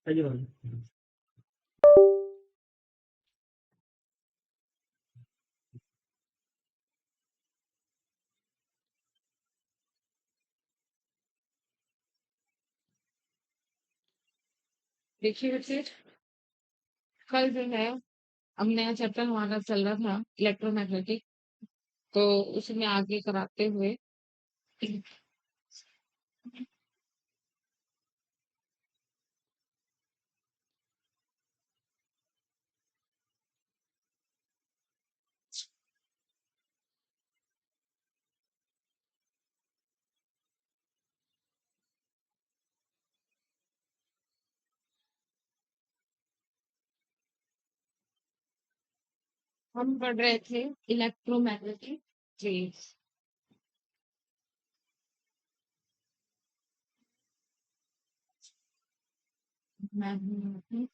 देखिए बच्चे, कल जो है अब नया चैप्टर हमारा चल रहा था इलेक्ट्रोमैग्नेटिक। तो उसमें आगे कराते हुए हम पढ़ रहे थे इलेक्ट्रोमैग्नेटिक वेव्स। मैग्नेटिक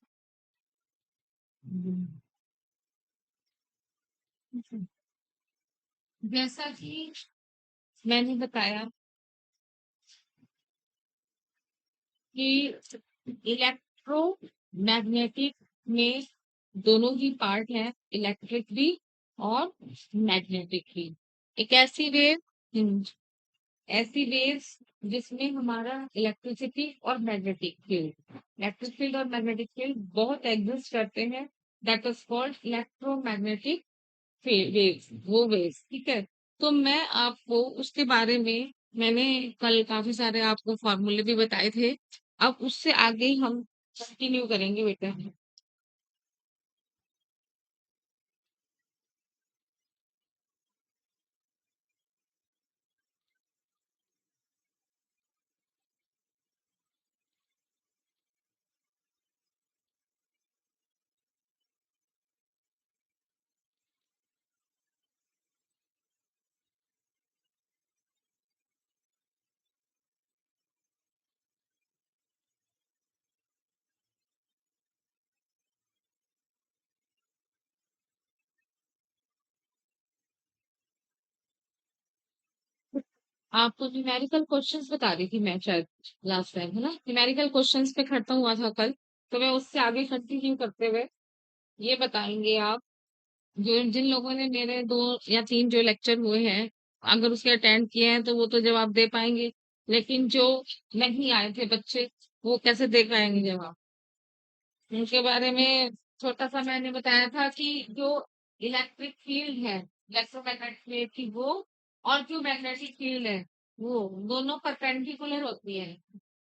जैसा कि मैंने बताया कि इलेक्ट्रोमैग्नेटिक में दोनों ही पार्ट है, इलेक्ट्रिक भी और मैग्नेटिक भी। एक ऐसी वेव्स जिसमें हमारा इलेक्ट्रिक फील्ड और मैग्नेटिक फील्ड बहुत एग्जिस्ट करते हैं। That is called electromagnetic waves, वो वेव्स, ठीक है। तो मैं आपको उसके बारे में, मैंने कल काफी सारे आपको फॉर्मूले भी बताए थे। अब उससे आगे ही हम कंटिन्यू करेंगे बेटा। आपको न्यूमेरिकल क्वेश्चंस बता रही थी मैं शायद लास्ट टाइम, है ना। न्यूमेरिकल क्वेश्चंस पे खत्म हुआ था कल। तो मैं उससे आगे कंटिन्यू करते हुए ये बताएंगे आप, जो जिन लोगों ने मेरे 2 या 3 जो लेक्चर हुए हैं, अगर उसके अटेंड किए हैं तो वो तो जवाब दे पाएंगे। लेकिन जो नहीं आए थे बच्चे, वो कैसे दे पाएंगे जवाब। उनके बारे में छोटा सा मैंने बताया था कि जो इलेक्ट्रिक फील्ड है, इलेक्ट्रोमैग्नेटिक फील्ड की, वो और जो मैग्नेटिक फील्ड है, वो दोनों परपेंडिकुलर होती है।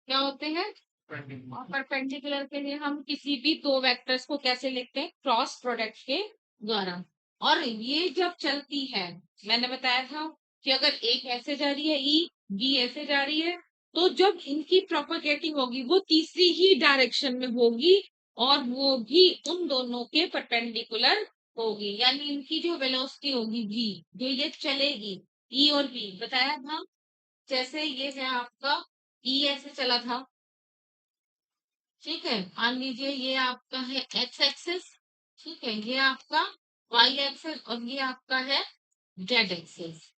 क्या होते हैं? और परपेंडिकुलर के लिए हम किसी भी 2 वेक्टर्स को कैसे लिखते हैं? क्रॉस प्रोडक्ट के द्वारा। और ये जब चलती है, मैंने बताया था कि अगर एक ऐसे जा रही है ई, बी ऐसे जा रही है, तो जब इनकी प्रोपगेटिंग होगी वो तीसरी ही डायरेक्शन में होगी, और वो भी उन दोनों के परपेंडिकुलर होगी। यानी इनकी जो वेलोसिटी होगी v, जो ये चलेगी, ई और बी बताया था। जैसे ये है आपका ई ऐसे चला था, ठीक है। मान लीजिए ये आपका है एक्स एक्सिस, ठीक है, ये आपका वाई एक्सिस और ये आपका है जेड एक्सिस।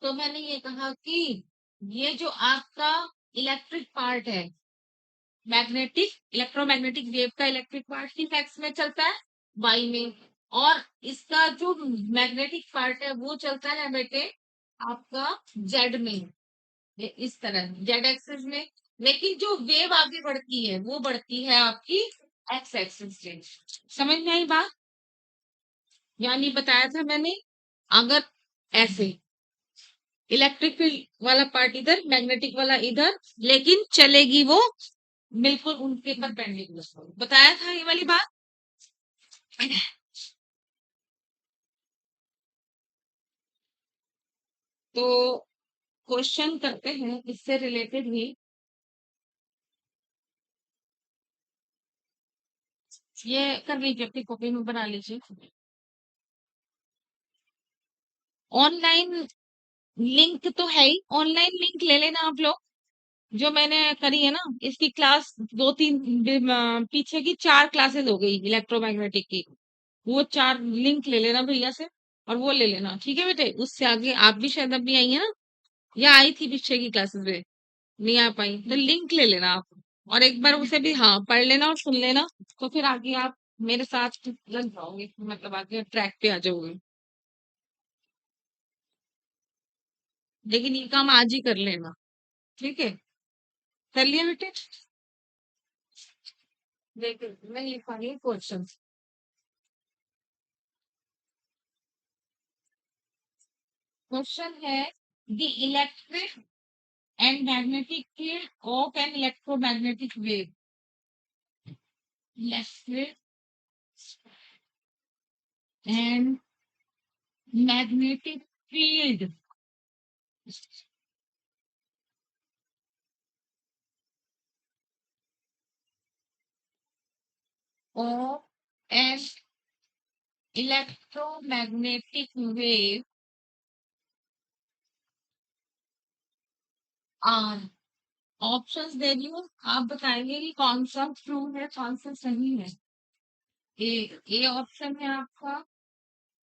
तो मैंने ये कहा कि ये जो आपका इलेक्ट्रिक पार्ट है, इलेक्ट्रोमैग्नेटिक वेव का इलेक्ट्रिक पार्ट किस एक्स में चलता है? वाई में। और इसका जो मैग्नेटिक पार्ट है वो चलता है बेटे आपका जेड में, इस तरह जेड एक्सिस में। लेकिन जो वेव आगे बढ़ती है वो बढ़ती है आपकी एक्स एक्सिस से। समझ में आई बात? यानी बताया था मैंने, अगर ऐसे इलेक्ट्रिक फील्ड वाला पार्ट इधर, मैग्नेटिक वाला इधर, लेकिन चलेगी वो बिल्कुल उनके परपेंडिकुलर। बताया था ये वाली बात। तो क्वेश्चन करते हैं इससे रिलेटेड ही। ये कर लीजिए, अपनी कॉपी में बना लीजिए। ऑनलाइन लिंक तो है ही, ऑनलाइन लिंक ले लेना आप लोग। जो मैंने करी है ना, इसकी क्लास 2-3 पीछे की 4 क्लासेस हो गई इलेक्ट्रोमैग्नेटिक की। वो 4 लिंक ले लेना भैया से, और वो ले लेना, ठीक है बेटे। उससे आगे आप भी शायद अभी आई है ना, या आई थी पीछे की क्लासेस में? नहीं आ पाई तो लिंक ले लेना आप, और एक बार उसे भी हाँ पढ़ लेना और सुन लेना। तो फिर आगे आप मेरे साथ लग जाओगे, मतलब आगे ट्रैक पे आ जाओगे। लेकिन ये काम आज ही कर लेना, ठीक है? कर लिया बेटे? देखिए मैं लिखवाऊंगी क्वेश्चन। क्वेश्चन है, the electric and magnetic field of an electromagnetic wave. Electric and magnetic field of an electromagnetic wave are. Options दे रही हूँ, आप बताएंगे कि कौन सा ट्रू है कौन सा सही है। ए ऑप्शन है आपका,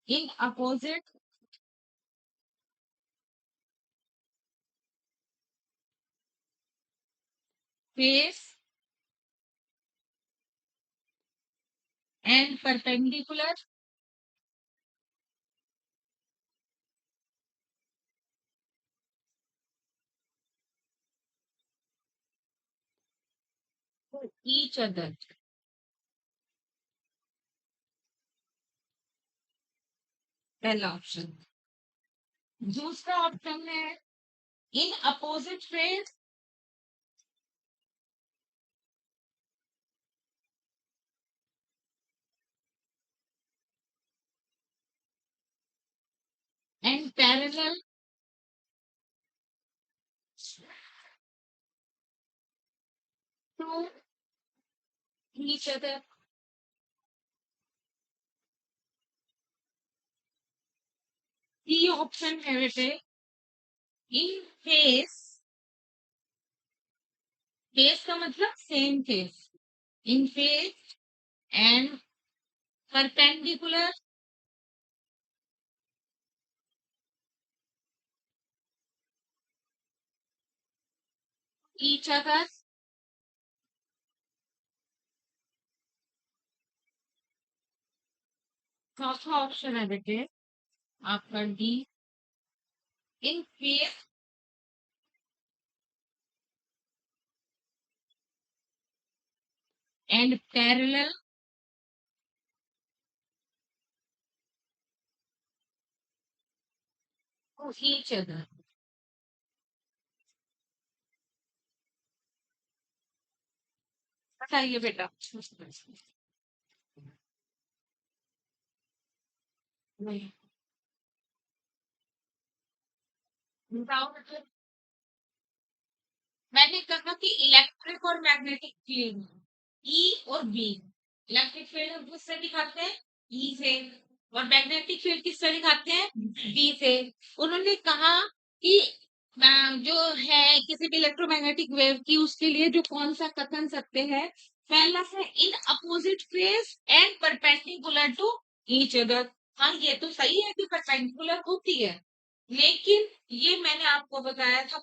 in opposite phase and perpendicular to each other. पहला ऑप्शन। दूसरा ऑप्शन है, in opposite phase and parallel to each other. C option है बेटे, इन फेस। फेस का मतलब same phase, in phase and perpendicular each other. चौथा option है बेटे आपका D, in phase and parallel to each other. बताइए बेटा। नहीं, बताओ बेटा। मैंने कहा कि इलेक्ट्रिक और मैग्नेटिक फील्ड, ई और बी। इलेक्ट्रिक फील्ड हम किससे दिखाते हैं, ई से, और मैग्नेटिक फील्ड किससे दिखाते हैं, बी से। उन्होंने कहा कि जो है किसी भी इलेक्ट्रोमैग्नेटिक वेव की, उसके लिए जो कौन सा कथन सकते हैं, पहला है in opposite phase and perpendicular to each other. हाँ ये तो सही है कि परपेंडिकुलर होती है, लेकिन ये मैंने आपको बताया था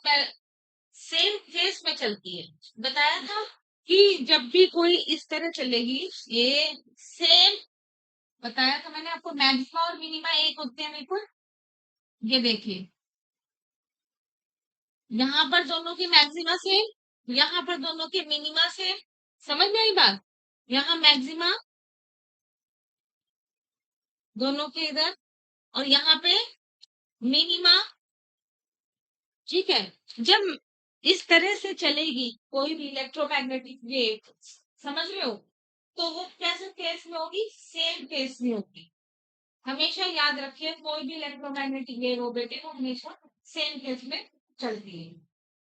सेम फेस में चलती है। बताया था कि जब भी कोई इस तरह चलेगी, ये सेम, बताया था मैंने आपको, मैक्सिमा और मिनिमा एक होते हैं बिल्कुल। ये देखिए, यहाँ पर दोनों की मैक्सिमा सेम, यहाँ पर दोनों की मिनिमा सेम। समझ में आई बात? यहाँ मैक्सिमा दोनों के इधर, और यहाँ पे मिनिमा। ठीक है, जब इस तरह से चलेगी कोई भी इलेक्ट्रोमैग्नेटिक वेव, समझ रहे हो, तो वो कैसे फेस में होगी, सेम फेस में होगी। हमेशा याद रखिए, कोई भी इलेक्ट्रोमैग्नेटिक वेव हो बेटे, वो हमेशा सेम फेस में चलती है।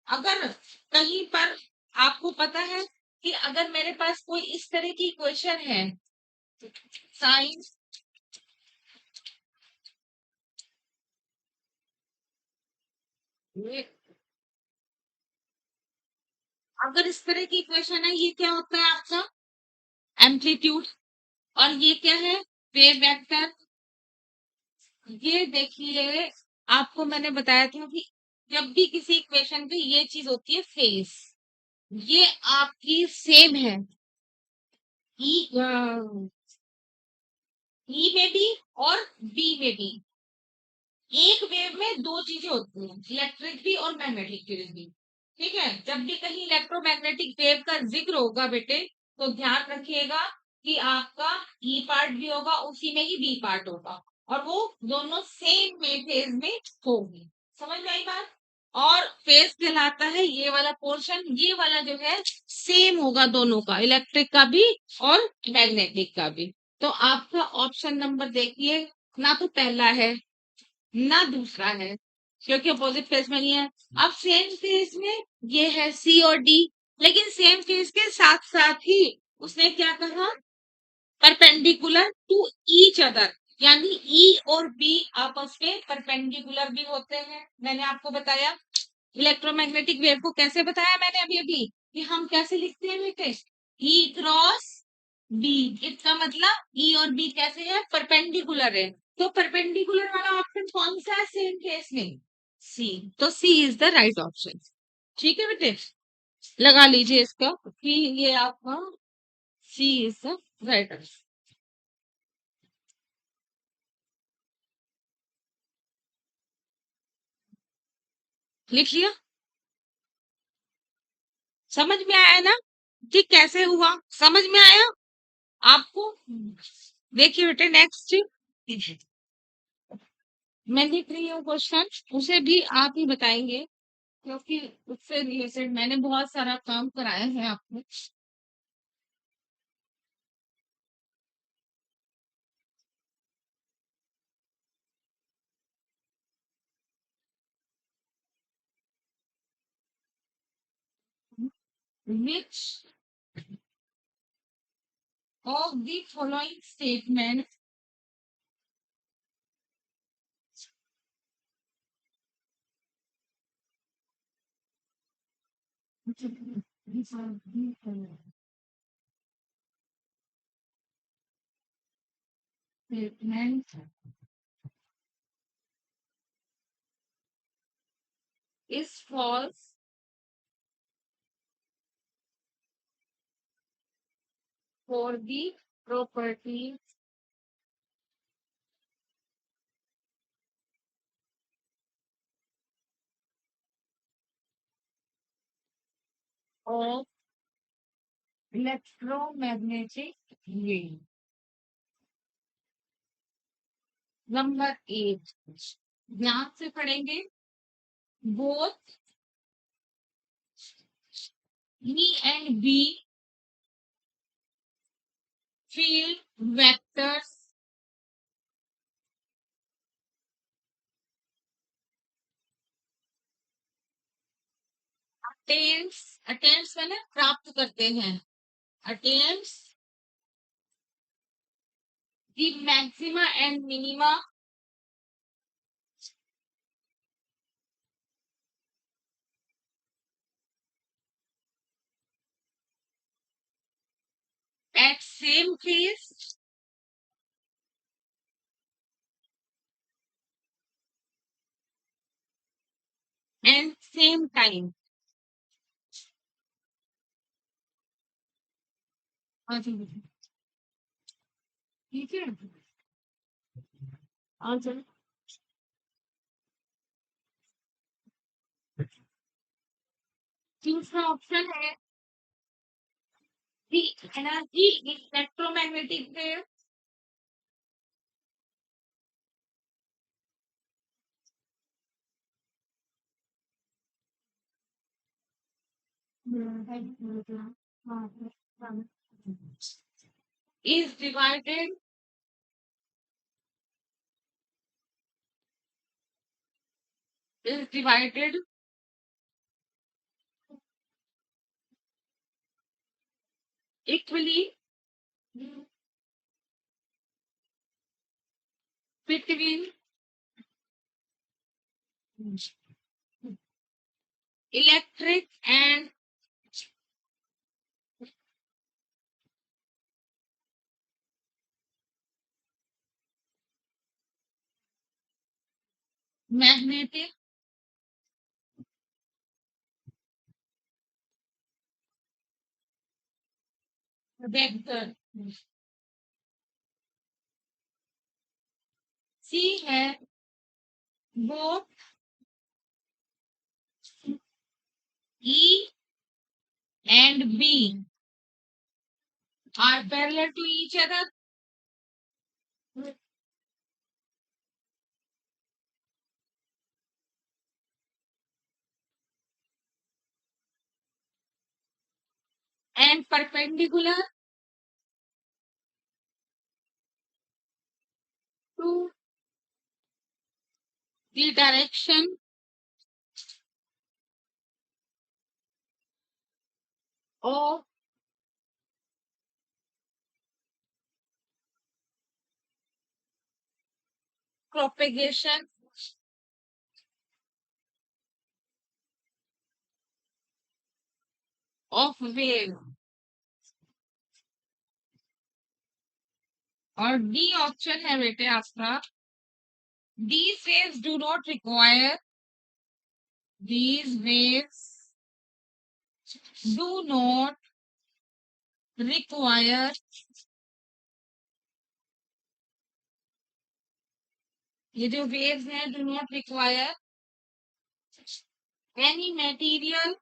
अगर कहीं पर आपको पता है कि अगर मेरे पास कोई इस तरह की क्वेश्चन है, साइन, अगर इस तरह की क्वेश्चन है, ये क्या होता है आपका एम्पलीट्यूड, और ये क्या है वेव वेक्टर। ये देखिए, आपको मैंने बताया था कि जब भी किसी इक्वेशन पे ये चीज होती है फेस, ये आपकी सेम है। ई ई में भी और बी में भी एक वेव में दो चीजें होती हैं, इलेक्ट्रिक भी और मैग्नेटिक वेव भी। ठीक है, जब भी कहीं इलेक्ट्रोमैग्नेटिक वेव का जिक्र होगा बेटे, तो ध्यान रखिएगा कि आपका ई पार्ट भी होगा, उसी में ही बी पार्ट होगा, और वो दोनों सेम में फेज में होगी। समझ में आई बात? और फेज कहलाता है ये वाला पोर्शन, ये वाला जो है सेम होगा दोनों का, इलेक्ट्रिक का भी और मैग्नेटिक का भी। तो आपका ऑप्शन नंबर देखिए, ना तो पहला है ना दूसरा है, क्योंकि अपोजिट फेज में नहीं है। अब सेम फेज में ये है सी और डी, लेकिन सेम फेज के साथ साथ ही उसने क्या कहा, परपेंडिकुलर टू ईच अदर, यानी ई और बी आपस में परपेंडिकुलर भी होते हैं। मैंने आपको बताया इलेक्ट्रोमैग्नेटिक वेव को कैसे बताया मैंने अभी अभी, कि हम कैसे लिखते हैं बेटे, ई क्रॉस बी। इसका मतलब ई और बी कैसे है, परपेंडिकुलर है। तो परपेंडिकुलर वाला ऑप्शन कौन सा है सेम केस में, सी। तो सी इज द राइट ऑप्शन। ठीक है बेटे, लगा लीजिए इसका कि ये आपका सी इज द राइट आंसर। लिख लिया? समझ में आया ना कि कैसे हुआ, समझ में आया आपको? देखिए बेटे नेक्स्ट, मैं लिख रही हूँ क्वेश्चन, उसे भी आप ही बताएंगे, क्योंकि उससे रिलेटेड मैंने बहुत सारा काम कराया है आपको। Which of the following statement statement is false for the properties of electromagnetic wave? Number 8, ध्यान से पढ़ेंगे। Both E and B field vectors attains, attains मैंने प्राप्त करते हैं, attains the maxima and minima at same phase and same time। हाँ जी बेटा। ठीक है, हाँ चलो। दूसरा ऑप्शन है the energy in electromagnetic wave is divided equally between electric and magnetic vector. C है both E and B are parallel to each other and perpendicular to the direction of propagation of wave। और D option है बेटे आपका, these waves do not require, these waves do not require ये जो waves हैं do not require any material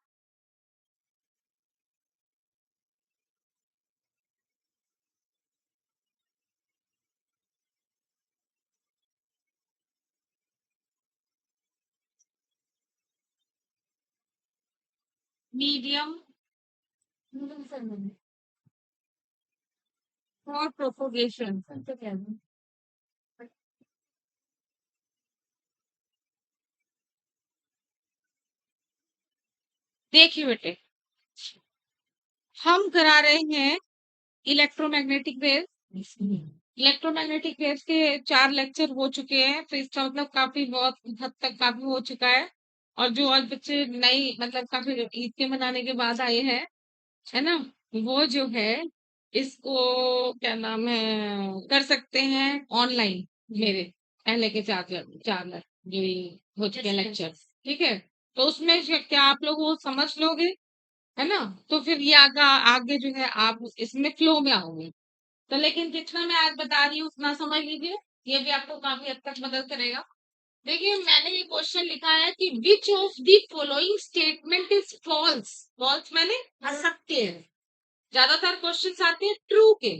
medium for propagation। देखिए बेटे, हम करा रहे हैं इलेक्ट्रोमैग्नेटिक वेव। इलेक्ट्रोमैग्नेटिक वेव के 4 लेक्चर हो चुके हैं, तो इसका मतलब काफी बहुत हद तक काफी हो चुका है। और जो आज बच्चे नई मतलब काफी ईद के मनाने के बाद आए हैं, है ना, वो जो है इसको क्या नाम है कर सकते हैं ऑनलाइन, मेरे पहले के 4 जो ये हो चुके हैं लेक्चर। ठीक है, तो उसमें क्या आप लोग वो समझ लोगे, है ना, तो फिर ये आगे जो है आप इसमें फ्लो में आओगे। तो लेकिन जितना मैं आज बता रही हूँ उतना समझ लीजिए, ये भी आपको काफी हद तक मदद करेगा। देखिए मैंने ये क्वेश्चन लिखा है कि which of the following statement is false. False मैंने असत्य है। ज्यादातर क्वेश्चंस आते हैं ट्रू के,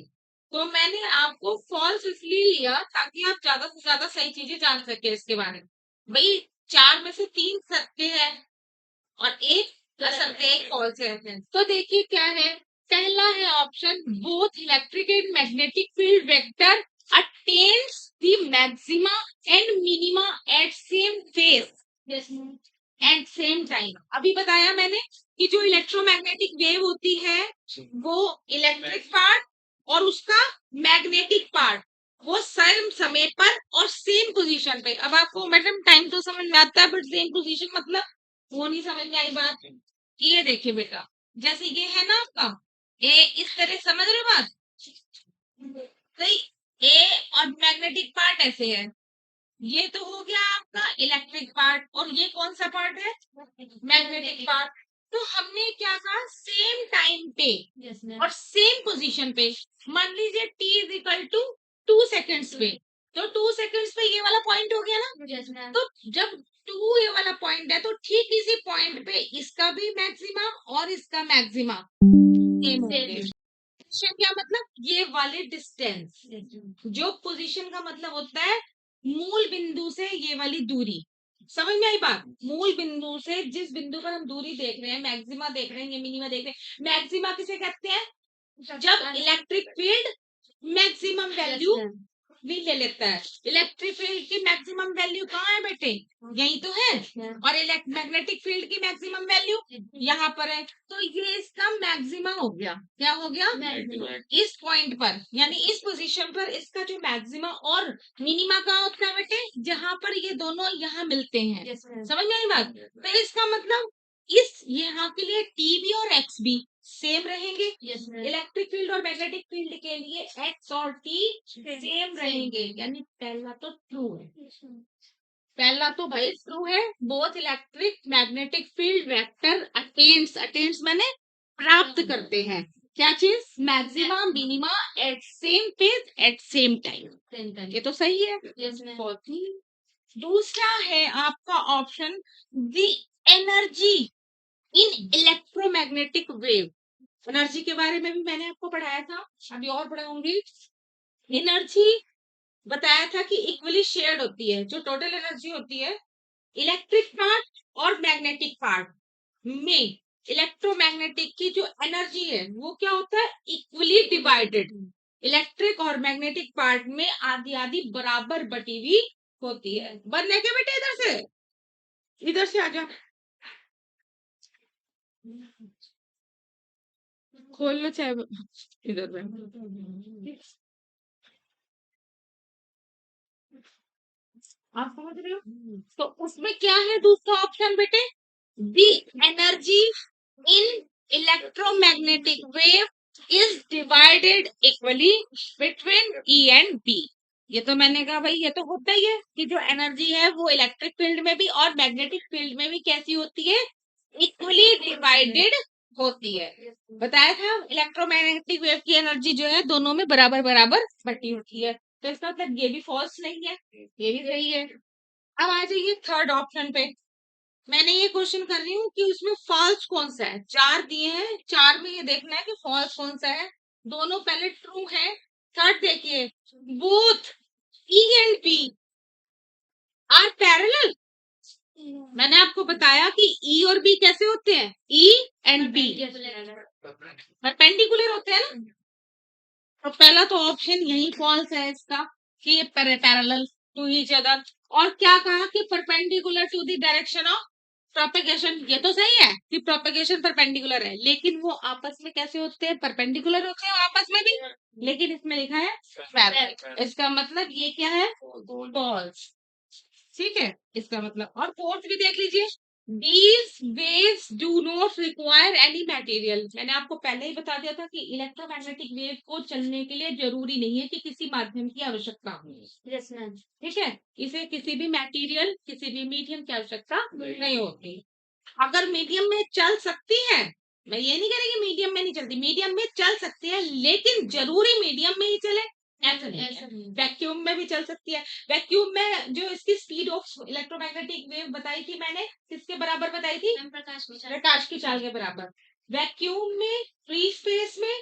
तो मैंने आपको फॉल्स इसलिए लिया ताकि आप ज्यादा से ज्यादा सही चीजें जान सके इसके बारे में। भाई 4 में से 3 सत्य है और एक असत्य है, एक फॉल्स है। तो देखिए क्या है, पहला है option, both electric and magnetic field vector attains the maxima and minima at same phase and same time. अभी बताया मैंने कि जो इलेक्ट्रोमैग्नेटिक वेव होती है वो इलेक्ट्रिक पार्ट और उसका मैग्नेटिक पार्ट वो सेम समय पर और सेम पोजीशन पे। अब आपको मैडम टाइम तो समझ में आता है, बट सेम पोजीशन मतलब वो नहीं समझ में आई बात। ये देखिए बेटा, जैसे ये है ना आपका ए, इस तरह समझ रहे हो बात, सही। ए और मैग्नेटिक पार्ट ऐसे है, ये तो हो गया आपका इलेक्ट्रिक पार्ट, और ये कौन सा पार्ट है, मैग्नेटिक पार्ट। तो हमने क्या कहा, सेम टाइम पे और सेम पोजीशन पे, मान लीजिए T is equal to 2 seconds पे, तो 2 सेकेंड्स पे ये वाला पॉइंट हो गया ना। तो जब 2 ये वाला पॉइंट है, तो ठीक इसी पॉइंट पे इसका भी मैक्सिमा और इसका मैक्सिमा सेम होंगे। पोजीशन क्या मतलब, ये वाले डिस्टेंस, जो पोजीशन का मतलब होता है मूल बिंदु से ये वाली दूरी। समझ में आई बात, मूल बिंदु से जिस बिंदु पर हम दूरी देख रहे हैं, मैक्सिमा देख रहे हैं या मिनिमा देख रहे हैं। मैक्सिमा किसे कहते हैं, जब इलेक्ट्रिक फील्ड मैक्सिमम वैल्यू भी ले लेता है। इलेक्ट्रिक फील्ड की मैक्सिमम वैल्यू कहाँ है बेटे, यही तो है, और मैग्नेटिक फील्ड की मैक्सिमम वैल्यू यहाँ पर है। तो ये इसका मैक्सिमा हो गया, क्या हो गया, इस पॉइंट पर, यानी इस पोजीशन पर इसका जो मैक्सिमा और मिनिमा कहाँ होता है बेटे, जहां पर ये दोनों यहाँ मिलते हैं। समझ में आई बात, तो इसका मतलब इस यहाँ के लिए टी भी और एक्स भी सेम रहेंगे। इलेक्ट्रिक फील्ड और मैग्नेटिक फील्ड के लिए एक्स और टी सेम रहेंगे, यानी पहला तो ट्रू है। पहला तो भाई ट्रू है, both electric magnetic field vector attains, attains मैंने प्राप्त करते हैं, क्या चीज? Maxima minima at same phase at same time. ये तो सही है। बहुत ही। दूसरा है आपका option, the energy in electromagnetic wave. Energy के बारे में भी मैंने आपको पढ़ाया था, अभी और पढ़ाऊंगी। एनर्जी बताया था कि इक्वली शेयर्ड होती है। जो टोटल एनर्जी होती है इलेक्ट्रिक पार्ट और मैग्नेटिक पार्ट में, इलेक्ट्रोमैग्नेटिक की जो एनर्जी है वो क्या होता है? Equally divided. इलेक्ट्रिक और मैग्नेटिक पार्ट में आधी आधी बराबर बटी हुई होती है। बनने के बेटे इधर से आजा, खोल लो चाहे इधर में। आप समझ रहे हो? तो उसमें क्या है दूसरा ऑप्शन बेटे? The energy in electromagnetic wave is divided equally between E and B. ये तो मैंने कहा भाई, ये तो होता ही है कि जो एनर्जी है वो इलेक्ट्रिक फील्ड में भी और मैग्नेटिक फील्ड में भी कैसी होती है? इक्वली डिवाइडेड होती है। बताया था इलेक्ट्रोमैग्नेटिक वेव की एनर्जी जो है दोनों में बराबर बराबर बटी होती है। तो इसका मतलब ये भी फॉल्स नहीं है, ये भी सही है। अब आ जाइए थर्ड ऑप्शन पे। मैंने ये क्वेश्चन कर रही हूँ कि उसमें फॉल्स कौन सा है। चार दिए हैं, चार में ये देखना है कि फॉल्स कौन सा है। दोनों पहले ट्रू है। थर्ड देखिए, both E and B are parallel. मैंने आपको बताया कि ई और बी कैसे होते हैं? ई एंड बी परपेंडिकुलर होते हैं ना। तो पहला तो ऑप्शन यही फॉल्स है इसका कि ये पैरेलल टू ईच अदर। और क्या कहा कि perpendicular to the direction of propagation. ये तो सही है कि प्रोपेगेशन परपेंडिकुलर है, लेकिन वो आपस में कैसे होते हैं? परपेंडिकुलर होते हैं आपस में भी, लेकिन इसमें लिखा है पैरेलल। इसका मतलब ये क्या है? फॉल्स। ठीक है, इसका मतलब। और फोर्थ भी देख लीजिए, these waves do not require any material। मैंने आपको पहले ही बता दिया था कि इलेक्ट्रोमैग्नेटिक वेव को चलने के लिए जरूरी नहीं है कि किसी माध्यम की आवश्यकता हो। Yes ma'am. ठीक है, इसे किसी भी मटेरियल, किसी भी मीडियम की आवश्यकता नहीं होती। अगर मीडियम में चल सकती है, मैं ये नहीं कह रही कि मीडियम में नहीं चलती, मीडियम में चल सकती है, लेकिन जरूरी मीडियम में ही चले ऐसा नहीं। वैक्यूम में भी चल सकती है। वैक्यूम में जो इसकी स्पीड ऑफ इलेक्ट्रोमैग्नेटिक वेव बताई थी मैंने, किसके बराबर बताई थी? प्रकाश की चाल के बराबर। वैक्यूम में, फ्री स्पेस में,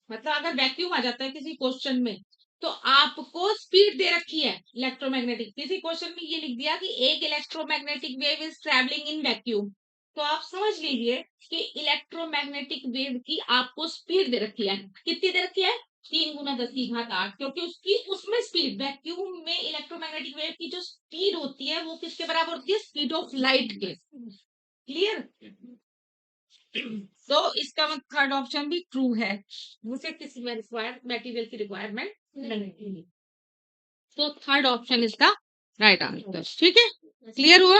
मतलब अगर वैक्यूम आ जाता है किसी क्वेश्चन में, तो आपको स्पीड दे रखी है इलेक्ट्रोमैग्नेटिक। किसी क्वेश्चन में ये लिख दिया कि एक electromagnetic wave is travelling in vacuum, तो आप समझ लीजिए कि इलेक्ट्रोमैग्नेटिक वेव की आपको स्पीड दे रखी है। कितनी दे रखी है? 3 × 10⁸, क्योंकि उसकी उसमें स्पीड, वैक्यूम में इलेक्ट्रोमैग्नेटिक वेव की जो स्पीड होती है वो किसके बराबर होती है? स्पीड ऑफ लाइट के। क्लियर? तो इसका मतलब थर्ड ऑप्शन भी ट्रू है, मुझे किसी में रिक्वायर मटेरियल की रिक्वायरमेंट नहीं। तो थर्ड ऑप्शन इसका राइट आंसर। ठीक है, क्लियर हुआ?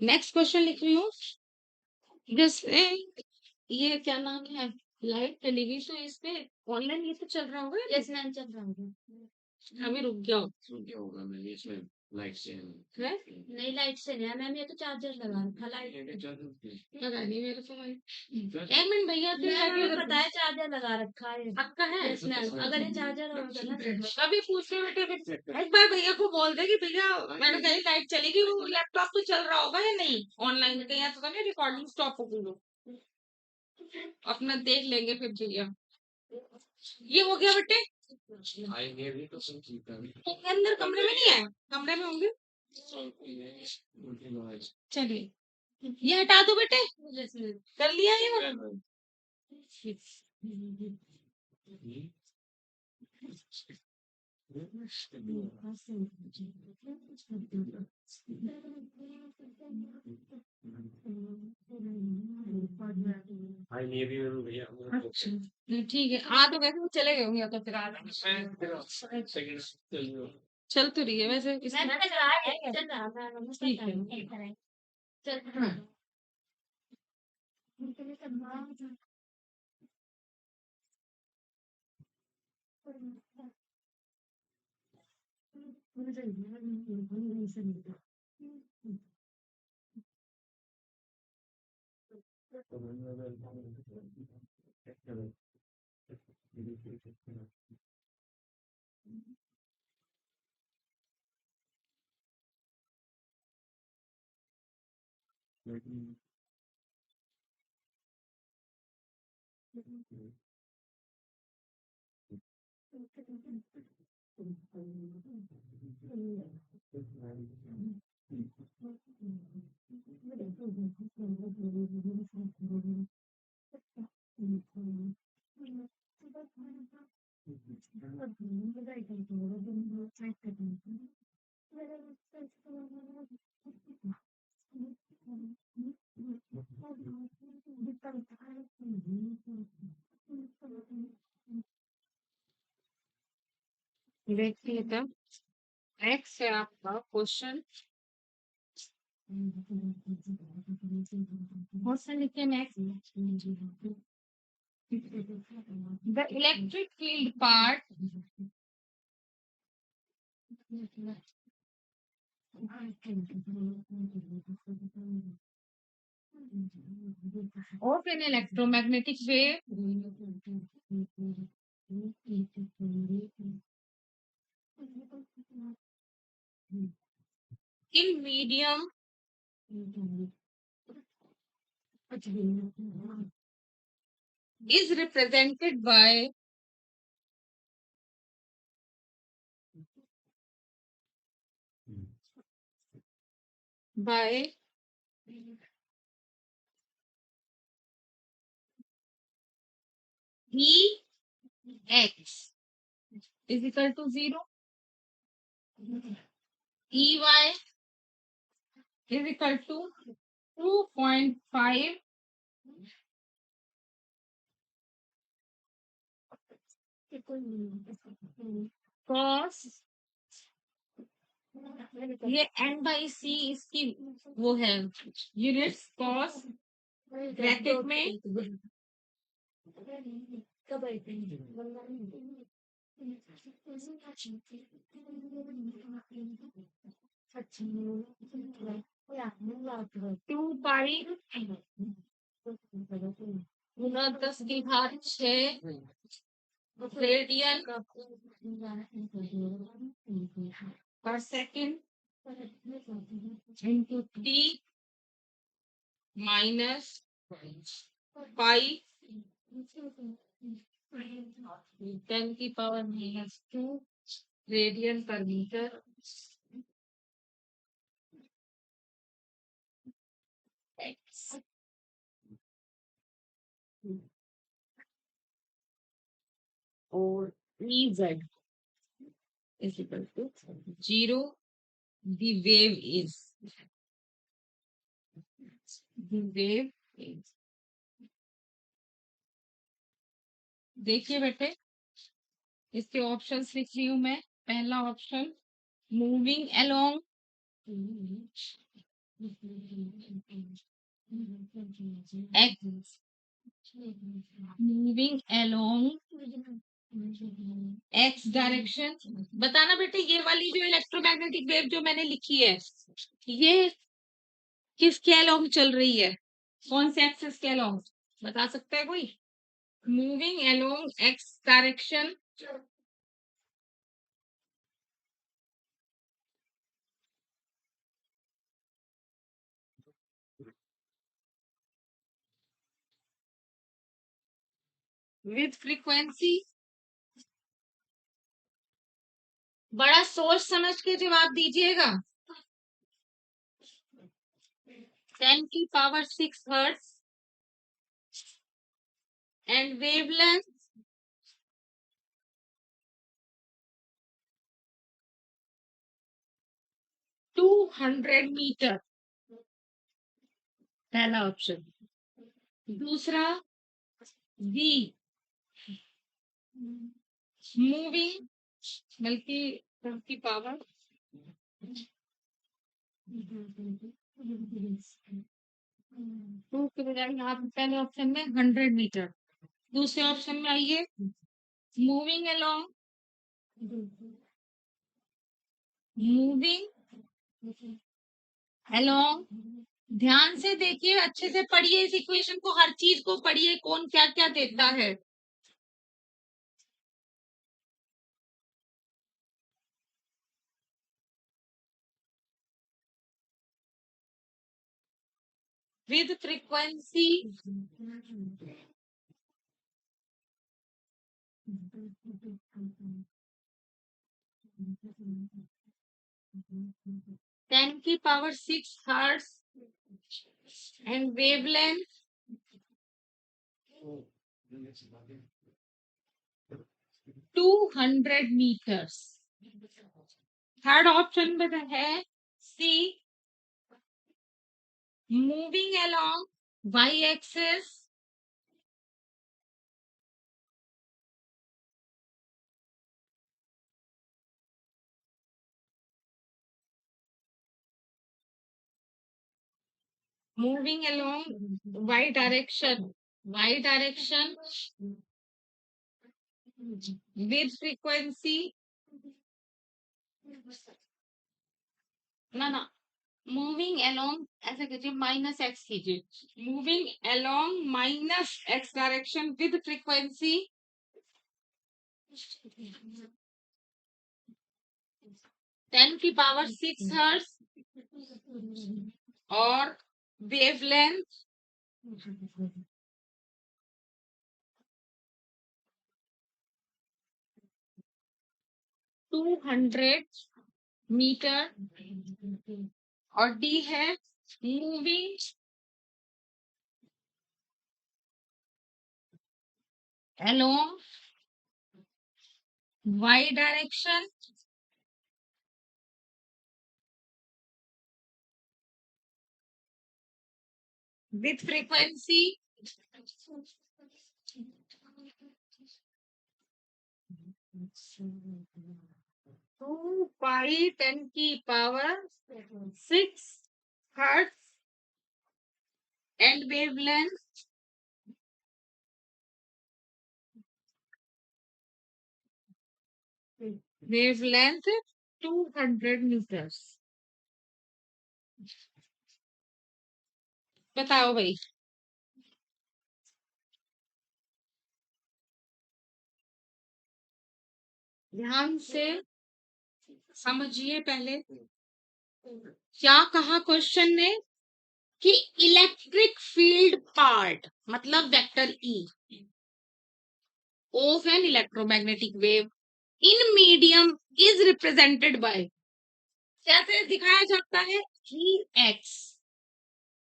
नेक्स्ट क्वेश्चन लिख रही हूँ। जैसे ये क्या नाम है, लाइट चली गई, तो इस पे ऑनलाइन ये तो चल रहा होगा? यस मैम, चल रहा होगा। अभी रुक गया होगा मैं इसमें लाइट से है। नहीं, लाइट से नहीं मैम, ये तो चार्जर लगा रखा। लाइट लगा नहीं मेरे को भाई। एक मिनट भैया, पता है चार्जर लगा रखा है आपका है? यस मैम, अगर ये चार्जर होगा ना तभी पूछते बेटे। एक बार भैया को बोल दे कि भैया मैंने कहीं लाइट चलेगी, वो लैपटॉप तो चल रहा होगा या नहीं ऑनलाइन, कहीं ऐसा तो नहीं रिकॉर्डिंग स्टॉप हो गई? अपना देख लेंगे फिर भैया। ये हो गया बेटे। अंदर कमरे में नहीं है, कमरे में होंगे। चलिए, ये हटा दो बेटे। कर लिया ये? अच्छा, ठीक है। तो वैसे वो चले गए होंगे, या तो फिर चल तो रही है वैसे ठीक है। हाँ। देखिए तब नेक्स्ट है आपका क्वेश्चन। क्वेश्चन लिखिए next. The electric field part of an electromagnetic wave in medium is represented by E x is equal to 0, E y is equal to 2.5 cos, ये n बाई सी इसकी वो है यूनिट्स, कॉस ब्रैकेट में to पाई गुना 10 की घात 6 radian पर second into T minus pi 10 की power -2 radian पर मीटर। और Ez is equal to 0. The wave is देखिए बेटे, इसके ऑप्शंस लिख रही हूं मैं। पहला option moving along moving along X direction. बताना बेटे ये वाली जो इलेक्ट्रोमैग्नेटिक वेव जो मैंने लिखी है ये किसके अलोंग चल रही है, कौन से एक्सिस के अलोंग, बता सकता है कोई? Moving along X direction with frequency. बड़ा सोच समझ के जवाब दीजिएगा। 10 की power 6 hertz and wavelength 200 metre, पहला ऑप्शन। दूसरा वी मूविंग बल्कि 10 की पावर 2 के बजाय यहाँ पे पहले ऑप्शन में 100 मीटर। दूसरे ऑप्शन में आइए मूविंग अलोंग ध्यान से देखिए, अच्छे से पढ़िए इस इक्वेशन को, हर चीज को पढ़िए, कौन क्या क्या देता है। विद फ्रीक्वेंसी टेन की power 6 hertz and wavelength 200 metres. Third option में है C, moving along y axis moving along y direction with frequency, ना मूविंग अलोंग ऐसे कीजिए, माइनस एक्स कीजिए, moving along minus x direction with frequency 10 की power 6 hertz और wavelength 200 metre और D है moving along y direction with frequency 2 pi 10 की power 6 hertz and wavelength 200 meters। बताओ भाई, ध्यान से समझिए पहले क्या कहा क्वेश्चन ने कि इलेक्ट्रिक फील्ड पार्ट मतलब vector E of an electromagnetic wave in medium is represented by, कैसे दिखाया जाता है, ई एक्स।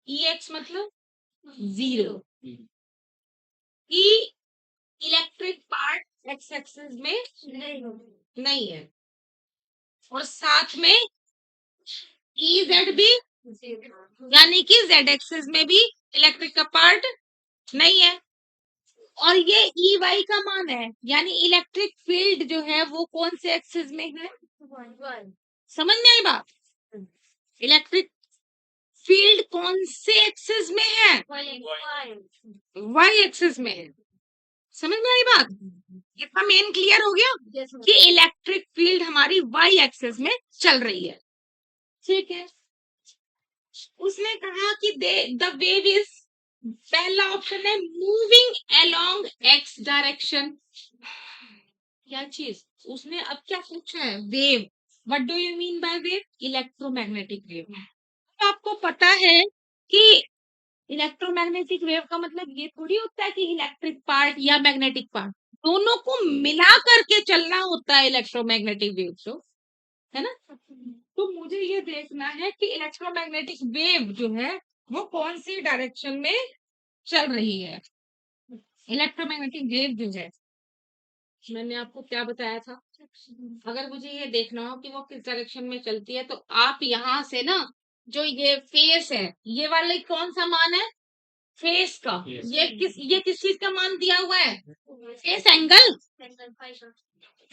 ई एक्स मतलब 0, ई इलेक्ट्रिक पार्ट एक्स एक्सिस में नहीं है और साथ में ई जेड भी, यानी कि जेड एक्सिस में भी इलेक्ट्रिक का पार्ट नहीं है और ये ई वाई का मान है, यानी इलेक्ट्रिक फील्ड जो है वो कौन से एक्सिस में है, समझ में आई बात, इलेक्ट्रिक फील्ड कौन से एक्सिस में है, वाई एक्सिस में है। समझ में आई बात, इतना मेन क्लियर हो गया कि इलेक्ट्रिक फील्ड हमारी वाई एक्सिस में चल रही है, ठीक है। उसने कहा कि द वेव इज, पहला ऑप्शन है मूविंग अलोंग एक्स डायरेक्शन, क्या चीज, उसने अब क्या पूछा है, wave, what do you mean by wave, electromagnetic wave. तो आपको पता है कि इलेक्ट्रोमैग्नेटिक वेव का मतलब ये थोड़ी होता है कि इलेक्ट्रिक पार्ट या मैग्नेटिक पार्ट, दोनों को मिला करके चलना होता है इलेक्ट्रोमैग्नेटिक वेव तो, है ना। तो मुझे ये देखना है कि इलेक्ट्रोमैग्नेटिक वेव जो है वो कौन सी डायरेक्शन में चल रही है। इलेक्ट्रोमैग्नेटिक वेव जो है, मैंने आपको क्या बताया था, अगर मुझे ये देखना हो कि वो किस डायरेक्शन में चलती है तो आप यहाँ से ना, जो ये फेस है, ये वाले कौन सा मान है, फेस का, ये किस चीज का मान दिया हुआ है, फेस एंगल,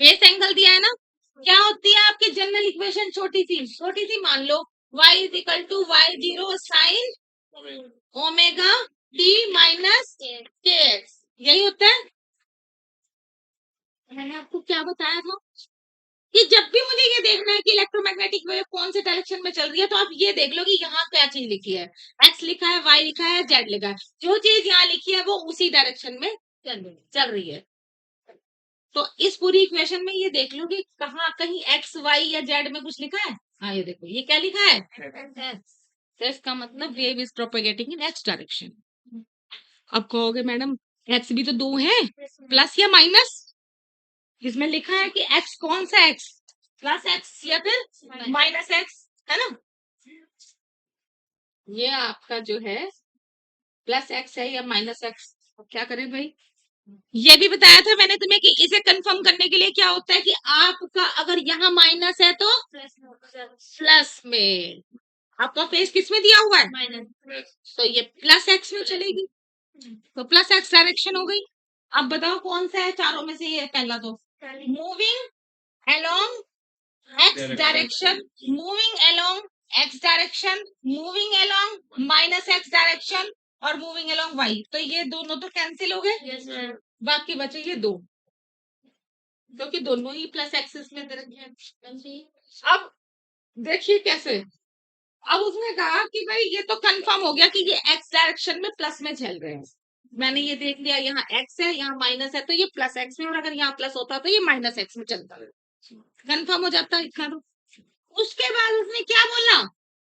फेस एंगल दिया है ना। क्या होती है आपकी जनरल इक्वेशन, छोटी सी मान लो, y is equal to Y zero sine omega T minus K X, यही होता है। मैंने आपको क्या बताया था, कि जब भी मुझे ये देखना है कि इलेक्ट्रोमैग्नेटिक वेव कौन से डायरेक्शन में चल रही है, तो आप ये देख लो कि यहाँ क्या चीज लिखी है, एक्स लिखा है, वाई लिखा है, जेड लिखा है, जो चीज यहाँ लिखी है वो उसी डायरेक्शन में चल रही है। तो इस पूरी इक्वेशन में ये देख लो कि कहाँ कहीं एक्स वाई या जेड में कुछ लिखा है। हाँ ये देखो, ये क्या लिखा है, तो इसका मतलब wave is propagating in x direction. अब कहोगे मैडम एक्स भी तो दो है, प्लस या माइनस, इसमें लिखा है कि एक्स कौन सा एक्स, प्लस एक्स या फिर माइनस एक्स, है ना। ये आपका जो है प्लस एक्स है या माइनस एक्स, क्या करें भाई। ये भी बताया था मैंने तुम्हें कि इसे कंफर्म करने के लिए क्या होता है कि आपका अगर यहाँ माइनस है तो प्लस में, आपका फेस किस में दिया हुआ है, माइनस, तो ये प्लस एक्स में चलेगी, तो प्लस एक्स डायरेक्शन हो गई। अब बताओ कौन सा है चारों में से, ये पहला तो moving along X direction, moving along X direction, moving along minus x direction और मूविंग अलोंग वाई, तो ये दोनों तो कैंसिल हो गए, बाकी बचे ये दो, क्योंकि दोनों ही प्लस एक्सिस में दे रखे हैं। अब देखिए कैसे, अब उसने कहा कि भाई ये तो कंफर्म हो गया कि ये एक्स डायरेक्शन में प्लस में चल रहे हैं, मैंने ये देख लिया यहाँ एक्स है यहाँ माइनस है, तो ये प्लस एक्स में, और अगर यहाँ प्लस होता तो ये माइनस एक्स में चलता, कंफर्म हो जाता इतना तो। उसके बाद उसने क्या बोला,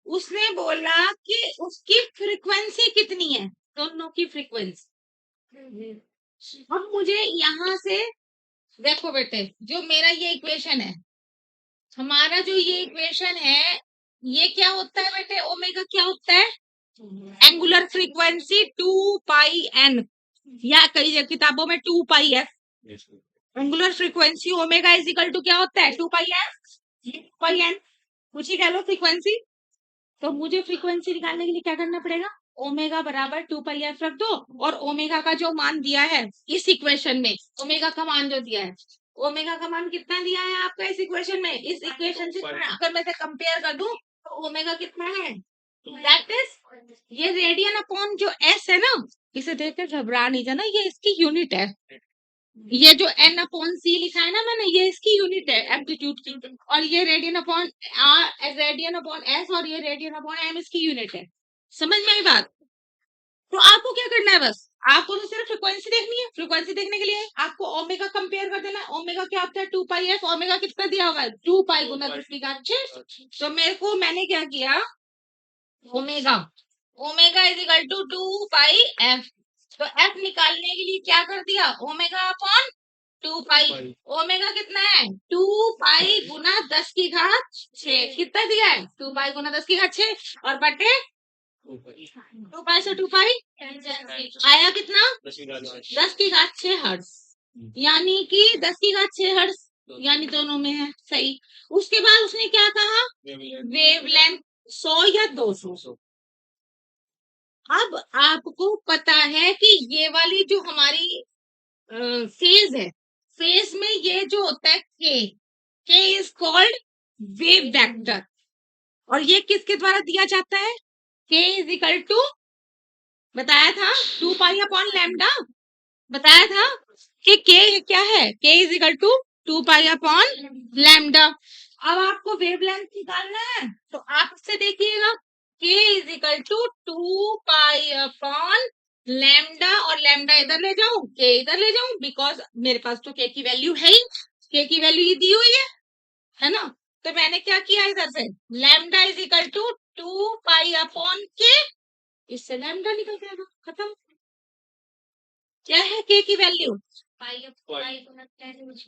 उसने बोला कि उसकी फ्रीक्वेंसी कितनी है, दोनों की फ्रीक्वेंसी। अब मुझे यहाँ से देखो बेटे, जो मेरा ये इक्वेशन है, हमारा जो ये इक्वेशन है, ये क्या होता है बेटे, ओमेगा क्या होता है, एंगुलर फ्रीक्वेंसी 2 पाई n, या कई किताबों में 2 pi f, angular frequency omega is equal to क्या होता है, 2 पाई n, कुछ ही कह लो फ्रीक्वेंसी। तो मुझे फ्रीक्वेंसी निकालने के लिए क्या करना पड़ेगा, ओमेगा बराबर 2 पाई f रख दो, और ओमेगा का जो मान दिया है इस इक्वेशन में, ओमेगा का मान जो दिया है, ओमेगा का मान कितना दिया है आपका इस इक्वेशन में, इस इक्वेशन से अगर मैं कंपेयर कर दूं तो ओमेगा कितना है, दैट इज, ये रेडियन अपॉन जो एस है ना, इसे देखकर घबरा नहीं जाना, ये इसकी यूनिट है, ये जो n अपॉन सी लिखा है ना मैंने, ये इसकी यूनिट है एम्पलीट्यूड की, और ये radian upon R, radian upon S, और ये रेडियन अपॉन एम इसकी यूनिट है, समझ में आई बात। तो आपको क्या करना है, बस आपको तो सिर्फ फ्रीक्वेंसी देखनी है, फ्रीक्वेंसी देखने के लिए आपको ओमेगा कंपेयर कर देना है, ओमेगा क्या होता है 2 पाई f, ओमेगा कितना दिया हुआ है 2 पाई गुना 10⁶, तो मेरे को मैंने क्या किया, omega, omega is equal to 2 pi f, तो f निकालने के लिए क्या कर दिया, ओमेगा अपॉन 2 पाई, ओमेगा कितना है 2 पाई गुना 10⁶, कितना दिया है 2 पाई गुना 10⁶, और बटे 2 पाई से 2 पाई आया कितना 10⁶ हर्ट्ज, यानी कि 10⁶ हर्ट्ज, यानी दोनों में है सही। उसके बाद उसने क्या कहा, वेवलेंथ 100 या 200। अब आपको पता है कि ये वाली जो हमारी फेज है, फेज में ये जो होता है K is called wave vector, और ये किसके द्वारा दिया जाता है, के इज इक्वल टू, बताया था 2 पाई अपॉन लैम्डा, बताया था कि के क्या है, K is equal to 2 pi upon lambda. अब आपको वेवलेंथ निकालना है, तो आप इससे देखिएगा K is equal to 2 pi upon lambda, और लैम्डा इधर ले जाऊं के इधर ले जाऊं, बिकॉज मेरे पास तो के की वैल्यू है ही, के की वैल्यू ही दी हुई है ना। तो मैंने क्या किया, इधर से lambda is equal to 2 pi upon K, इससे लैम्डा निकल जाएगा, खत्म। क्या है के की वैल्यू,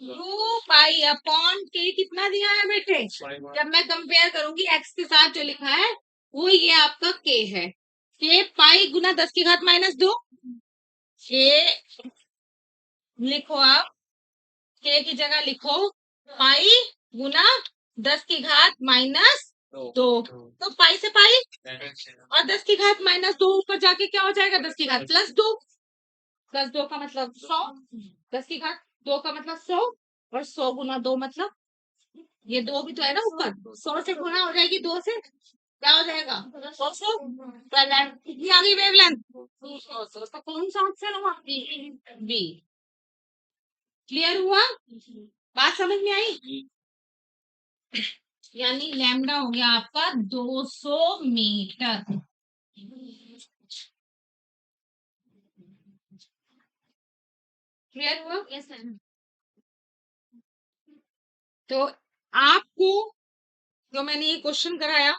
2 पाई अपॉन के कितना दिया है बेटे, जब मैं कंपेयर करूंगी एक्स के साथ जो लिखा है वो ये आपका के है, के पाई गुना 10⁻², के लिखो आप, के की जगह लिखो पाई गुना 10⁻², तो पाई से पाई और 10⁻², ऊपर जाके क्या हो जाएगा 10⁻+2, +2 का मतलब 100, 10⁻² का मतलब 100, और 100 गुना 2 मतलब, ये 2 भी तो है ना ऊपर, 100 से गुना हो जाएगी 2 से, क्या हो जाएगा 200, कितनी आ गई वेवलेंथ 200, तो कौन सा ऑप्शन हुआ, बी। क्लियर हुआ, बात समझ में आई। यानी लैम्डा हो गया आपका 200 मीटर। क्लियर हुआ? Yes ma'am. तो आपको जो मैंने ये क्वेश्चन कराया,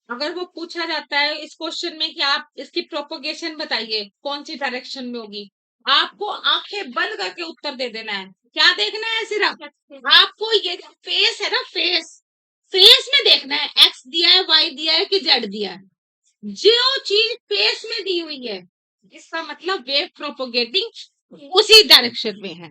अगर वो पूछा जाता है इस क्वेश्चन में कि आप इसकी प्रोपोगेशन बताइए कौन सी डायरेक्शन में होगी, आपको आंखें बंद करके उत्तर दे देना है। क्या देखना है? सिर्फ आपको ये जो फेस है ना, फेस फेस में देखना है, एक्स दिया है, वाई दिया है कि जेड दिया है। जो चीज फेस में दी हुई है इसका मतलब वेव प्रोपोगेटिंग उसी डायरेक्शन में है।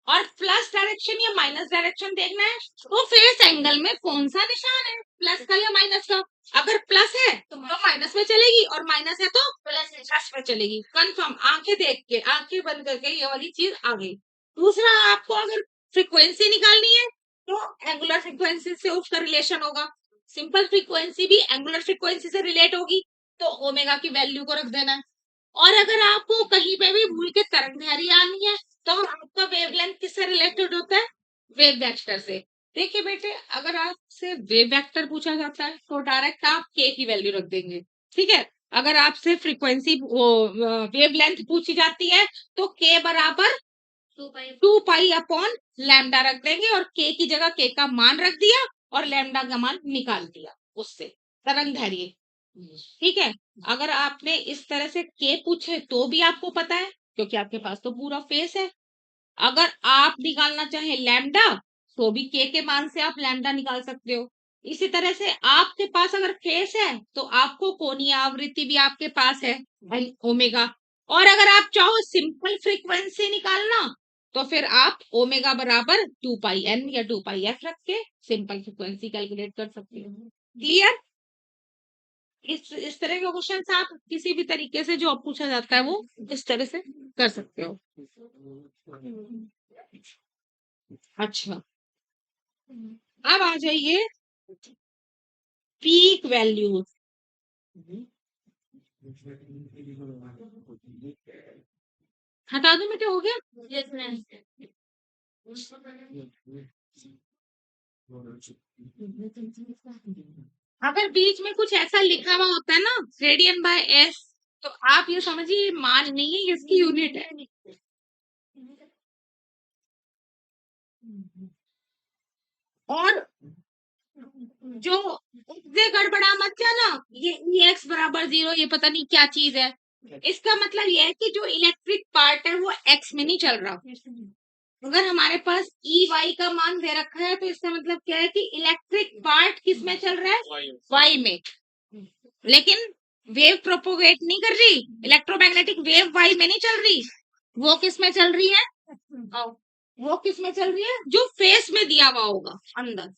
और प्लस डायरेक्शन या माइनस डायरेक्शन देखना है तो फेस एंगल में कौन सा निशान है, प्लस का या माइनस का। अगर प्लस है तो माइनस में चलेगी, और माइनस है तो प्लस में चलेगी। कंफर्म, आंखें देख के, आंखें बंद करके ये वाली चीज आ गई। दूसरा, आपको अगर फ्रीक्वेंसी निकालनी है तो एंगुलर फ्रीक्वेंसी से उसका रिलेशन होगा। सिंपल फ्रीक्वेंसी भी एंगुलर फ्रीक्वेंसी से रिलेट होगी, तो ओमेगा की वैल्यू को रख देना है। और अगर आपको कहीं पे भी भूल के तरंगदैर्घ्य आनी है तो आपका वेवलेंथ किससे रिलेटेड होता है? वेव वेक्टर से। देखिए बेटे, अगर आपसे वेव वेक्टर पूछा जाता है तो डायरेक्ट आप के की वैल्यू रख देंगे, ठीक है। अगर आपसे फ्रीक्वेंसी वेव लेंथ पूछी जाती है तो के बराबर 2 पाई अपॉन लैम्डा रख देंगे, और के की जगह के का मान रख दिया और लैम्डा का मान निकाल दिया उससे, तरंगदैर्घ्य। ठीक है। अगर आपने इस तरह से के पूछे तो भी आपको पता है, क्योंकि आपके पास तो पूरा फेस है। अगर आप निकालना चाहे लैम्डा तो भी के मान से आप लैम्डा निकाल सकते हो। इसी तरह से आपके पास अगर फेस है तो आपको कोणीय आवृत्ति भी आपके पास है, ओमेगा। और अगर आप चाहो सिंपल फ्रीक्वेंसी निकालना तो फिर आप ओमेगा बराबर 2 पाई एन या 2 पाई एफ रख के सिंपल फ्रीक्वेंसी कैलकुलेट कर सकते हो। क्लियर? इस तरह के क्वेश्चन आप किसी भी तरीके से जो पूछा जाता है वो इस तरह से कर सकते हो। अच्छा, अब आ जाइए पीक वैल्यूज। हटा दो बेटे, हो गया? Yes ma'am. अगर बीच में कुछ ऐसा लिखा हुआ होता है ना, रेडियन बाय एस, तो आप ये समझिए ये मान नहीं है, इसकी यूनिट है। और जो इससे गड़बड़ा मत जाना, ये एक्स बराबर 0 ये पता नहीं क्या चीज है। इसका मतलब ये है कि जो इलेक्ट्रिक पार्ट है वो एक्स में नहीं चल रहा। अगर हमारे पास ई वाई का मान दे रखा है तो इसका मतलब क्या है कि इलेक्ट्रिक पार्ट किस में चल रहा है? वाई में। लेकिन वेव प्रोपोगेट नहीं कर रही, इलेक्ट्रोमैग्नेटिक वेव वाई में नहीं चल रही, वो किस में चल रही है? वो किस में चल रही है? जो फेस में दिया हुआ होगा अंदर।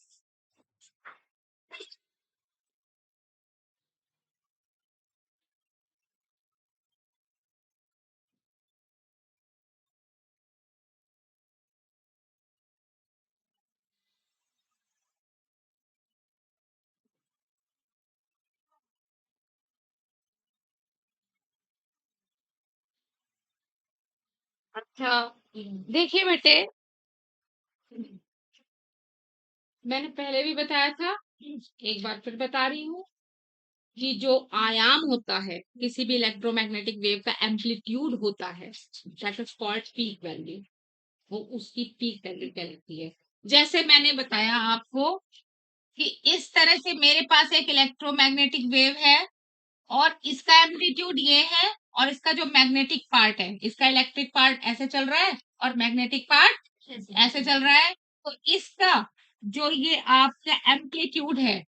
अच्छा, देखिए बेटे, मैंने पहले भी बताया था, एक बार फिर बता रही हूँ कि जो आयाम होता है किसी भी इलेक्ट्रोमैग्नेटिक वेव का एम्पलीट्यूड होता है, that is called peak value. वो उसकी पीक वैल्यू कहलाती है। जैसे मैंने बताया आपको कि इस तरह से मेरे पास एक इलेक्ट्रोमैग्नेटिक वेव है और इसका एम्पलीट्यूड ये है, और इसका जो मैग्नेटिक पार्ट है, इसका इलेक्ट्रिक पार्ट ऐसे चल रहा है और मैग्नेटिक पार्ट ऐसे चल रहा है। तो इसका जो ये आपका एम्पलीट्यूड है,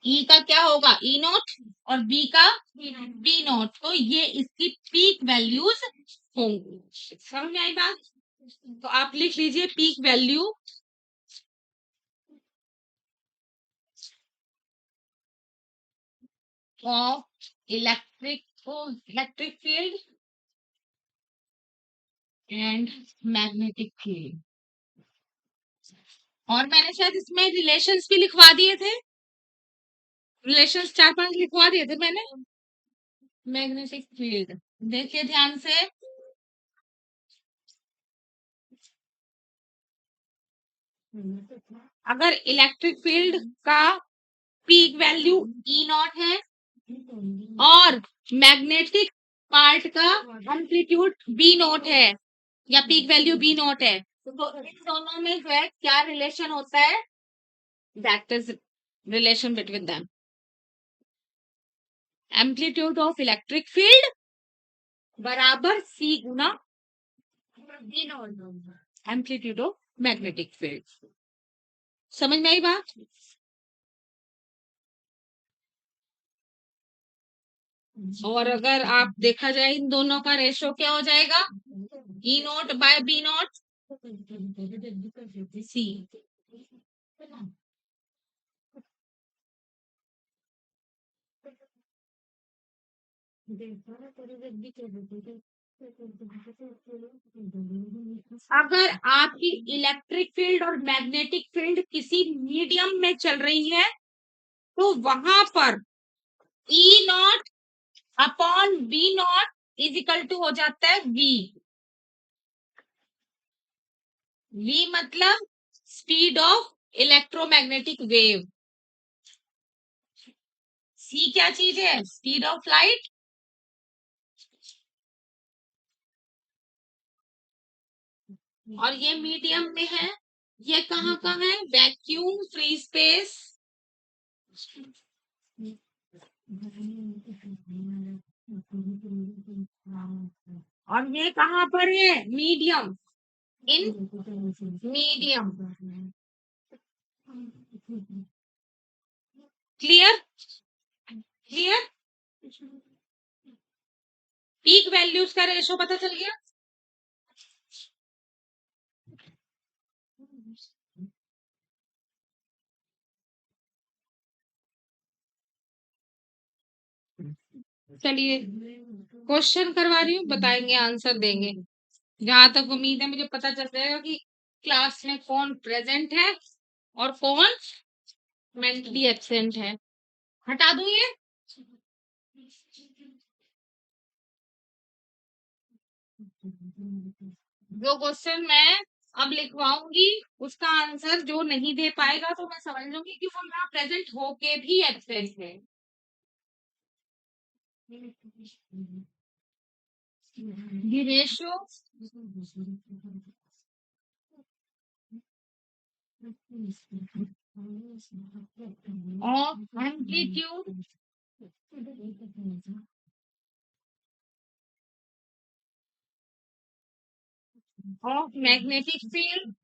ई का क्या होगा? ई नोट, और बी का बी नोट। तो ये इसकी पीक वैल्यूज होंगी। समझ में आई बात? तो आप लिख लीजिए peak value of electric field and magnetic field. और मैंने शायद इसमें रिलेशंस भी लिखवा दिए थे, रिलेशंस 4-5 लिखवा दिए थे मैंने। मैग्नेटिक फील्ड देखिए ध्यान से, अगर इलेक्ट्रिक फील्ड का पीक वैल्यू ई नॉट है और मैग्नेटिक पार्ट का एम्पलीट्यूड बी नॉट है या पीक वैल्यू बी नॉट है, तो इन दोनों में जो है क्या रिलेशन होता है, that is relation between them, amplitude of electric field बराबर सी गुना B naught amplitude of magnetic field. समझ में आई बात? और अगर आप देखा जाए इन दोनों का रेशो क्या हो जाएगा, E not by B not C. अगर आपकी इलेक्ट्रिक फील्ड और मैग्नेटिक फील्ड किसी मीडियम में चल रही है तो वहां पर E not upon B not is equal to हो जाता है वी। वी मतलब speed of electromagnetic wave. C क्या चीज है, स्पीड ऑफ लाइट। और ये मीडियम में है, ये कहाँ का है, वैक्यूम फ्री स्पेस। और ये कहाँ पर है, medium, in medium. Clear? Clear? Peak values का रेशो पता चल गया। चलिए क्वेश्चन करवा रही हूँ, बताएंगे, आंसर देंगे। जहां तक उम्मीद है मुझे पता चल जाएगा कि क्लास में कौन प्रेजेंट है और कौन मेंटली एब्सेंट है। हटा दूं ये? जो क्वेश्चन मैं अब लिखवाऊंगी उसका आंसर जो नहीं दे पाएगा तो मैं समझ लूंगी कि वो यहाँ प्रेजेंट होके भी एब्सेंट है। The ratio of amplitude of magnetic field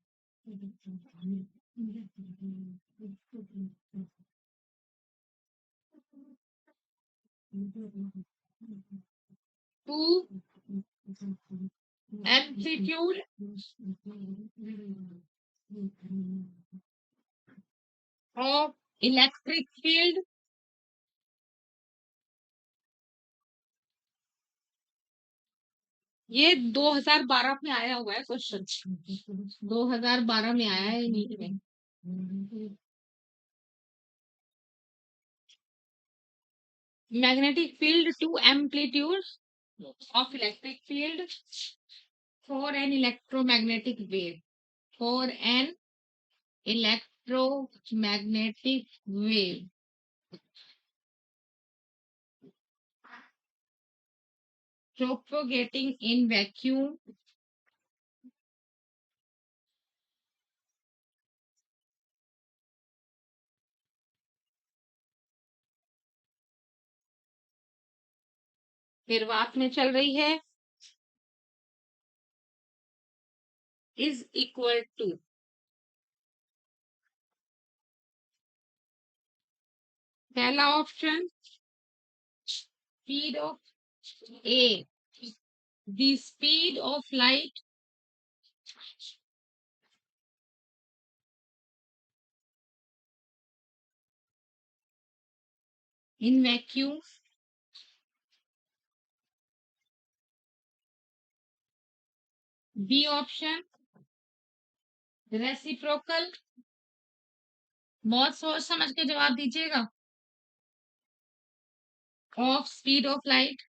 to amplitude of electric field ये 2012 में आया हुआ है क्वेश्चन, 2012 में आया है नीट में। Magnetic field to amplitude of electric field for an electromagnetic wave, for an electromagnetic wave propagating in vacuum निर्वात में चल रही है is equal to पहला option speed of A, the speed of light in vacuum B option reciprocal. बहुत सोच समझ के जवाब दीजिएगा। Of speed of light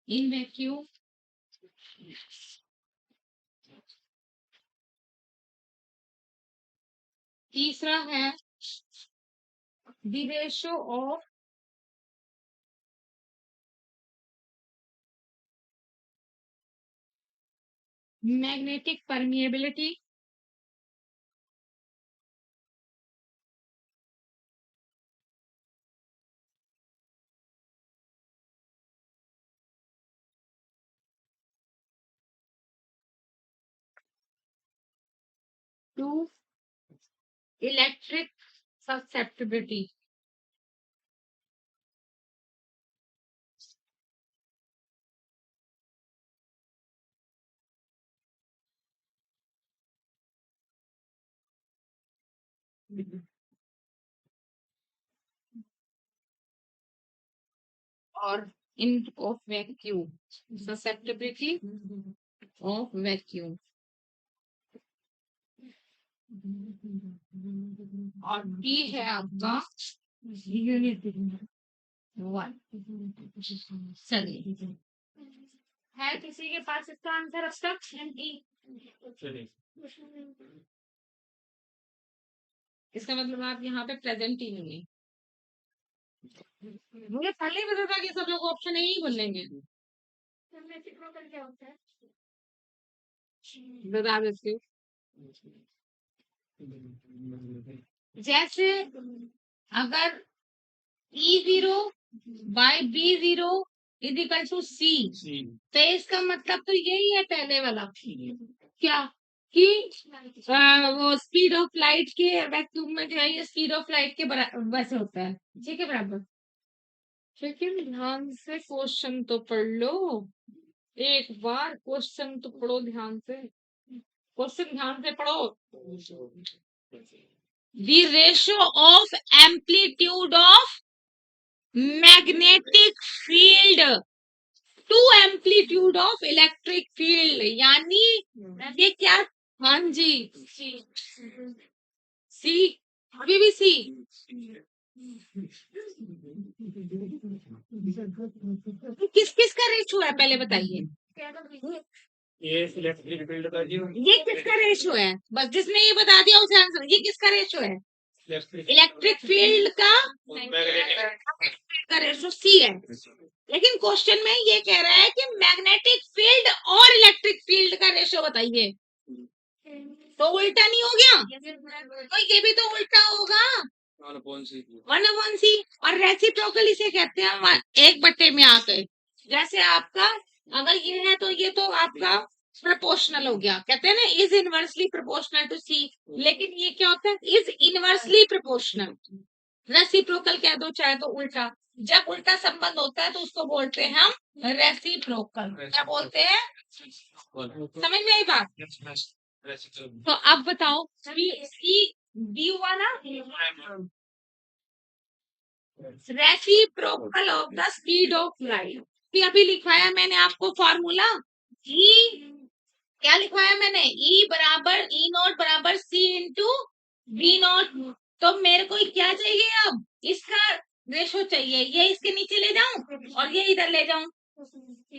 in vacuum तीसरा है the ratio of magnetic permeability to electric susceptibility. Or in of vacuum, susceptibility of vacuum. और D है आपका वन। चलिए, है किसी के पास इसका आंसर अब तक? इसका मतलब आप यहाँ पे प्रेजेंट ही नहीं है। मुझे पहले ही पता था कि सब लोग ऑप्शन यही बोलेंगे। क्या होता है बता देती हूँ। जैसे अगर E0 by B0 is equal to C, तो इसका मतलब तो यही है पहले वाला। क्या कि वो स्पीड ऑफ लाइट के वैक्यूम में जो है ये स्पीड ऑफ लाइट के वैसे होता है, ठीक है बराबर। लेकिन ध्यान से क्वेश्चन तो पढ़ लो, एक बार क्वेश्चन तो पढ़ो ध्यान से, क्वेश्चन ध्यान से पढ़ो। The ratio of amplitude of magnetic field to amplitude of electric field, यानी ये क्या? हाँ जी, सी, अभी भी सी। किस किस का रेशो है पहले बताइए। ये इलेक्ट्रिक फील्ड का जी, ये किसका रेशो है? बस जिसने ये बता दिया उसे आंसर। ये किसका रेशो है? इलेक्ट्रिक फील्ड का रेशो सी है। लेकिन क्वेश्चन में ये कह रहा है कि मैग्नेटिक फील्ड और इलेक्ट्रिक फील्ड का रेशो बताइए, तो उल्टा नहीं हो गया? तो ये भी तो उल्टा होगा, 1/c। और रेसिप्रोकल इसे कहते हैं 1/में आके। जैसे आपका अगर ये है तो ये तो आपका प्रोपोर्शनल हो गया, कहते हैं ना इज इनवर्सली प्रोपोर्शनल टू सी। लेकिन ये क्या होता है? Is inversely proportional. रेसिप्रोकल कह दो चाहे तो उल्टा। जब उल्टा संबंध होता है तो उसको बोलते हैं हम रेसिप्रोकल। क्या बोलते हैं? समझ में आई बात? तो अब बताओ डी हुआ ना, reciprocal of the speed of light. अभी लिखवाया मैंने आपको फॉर्मूला, ई क्या लिखवाया मैंने? ई बराबर ई नॉट बराबर सी इंटू बी नॉट। तो मेरे को क्या चाहिए? अब इसका रेशो चाहिए, ये इसके नीचे ले जाऊं और ये इधर ले जाऊं,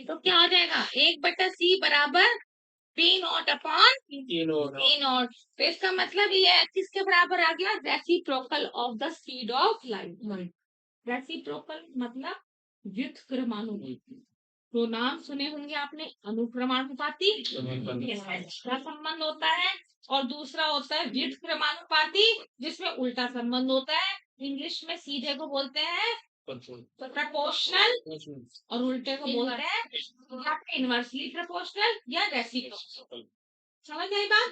तो क्या हो जाएगा? 1/c बराबर P not upon E not. तो इसका मतलब ये है किसके बराबर आ गया? Reciprocal of the speed of light. Reciprocal मतलब व्युत्क्रमानुपाती। तो नाम सुने होंगे आपने, अनुक्रमानुपाती का संबंध होता है, और दूसरा होता है व्युत्क्रमानुपाती जिसमें उल्टा संबंध होता है। इंग्लिश में सीधे को बोलते हैं प्रोपोर्शनल और उल्टे को बोलते हैं इनवर्सली प्रोपोर्शनल या रेसिप्रोकल। समझ आई बात?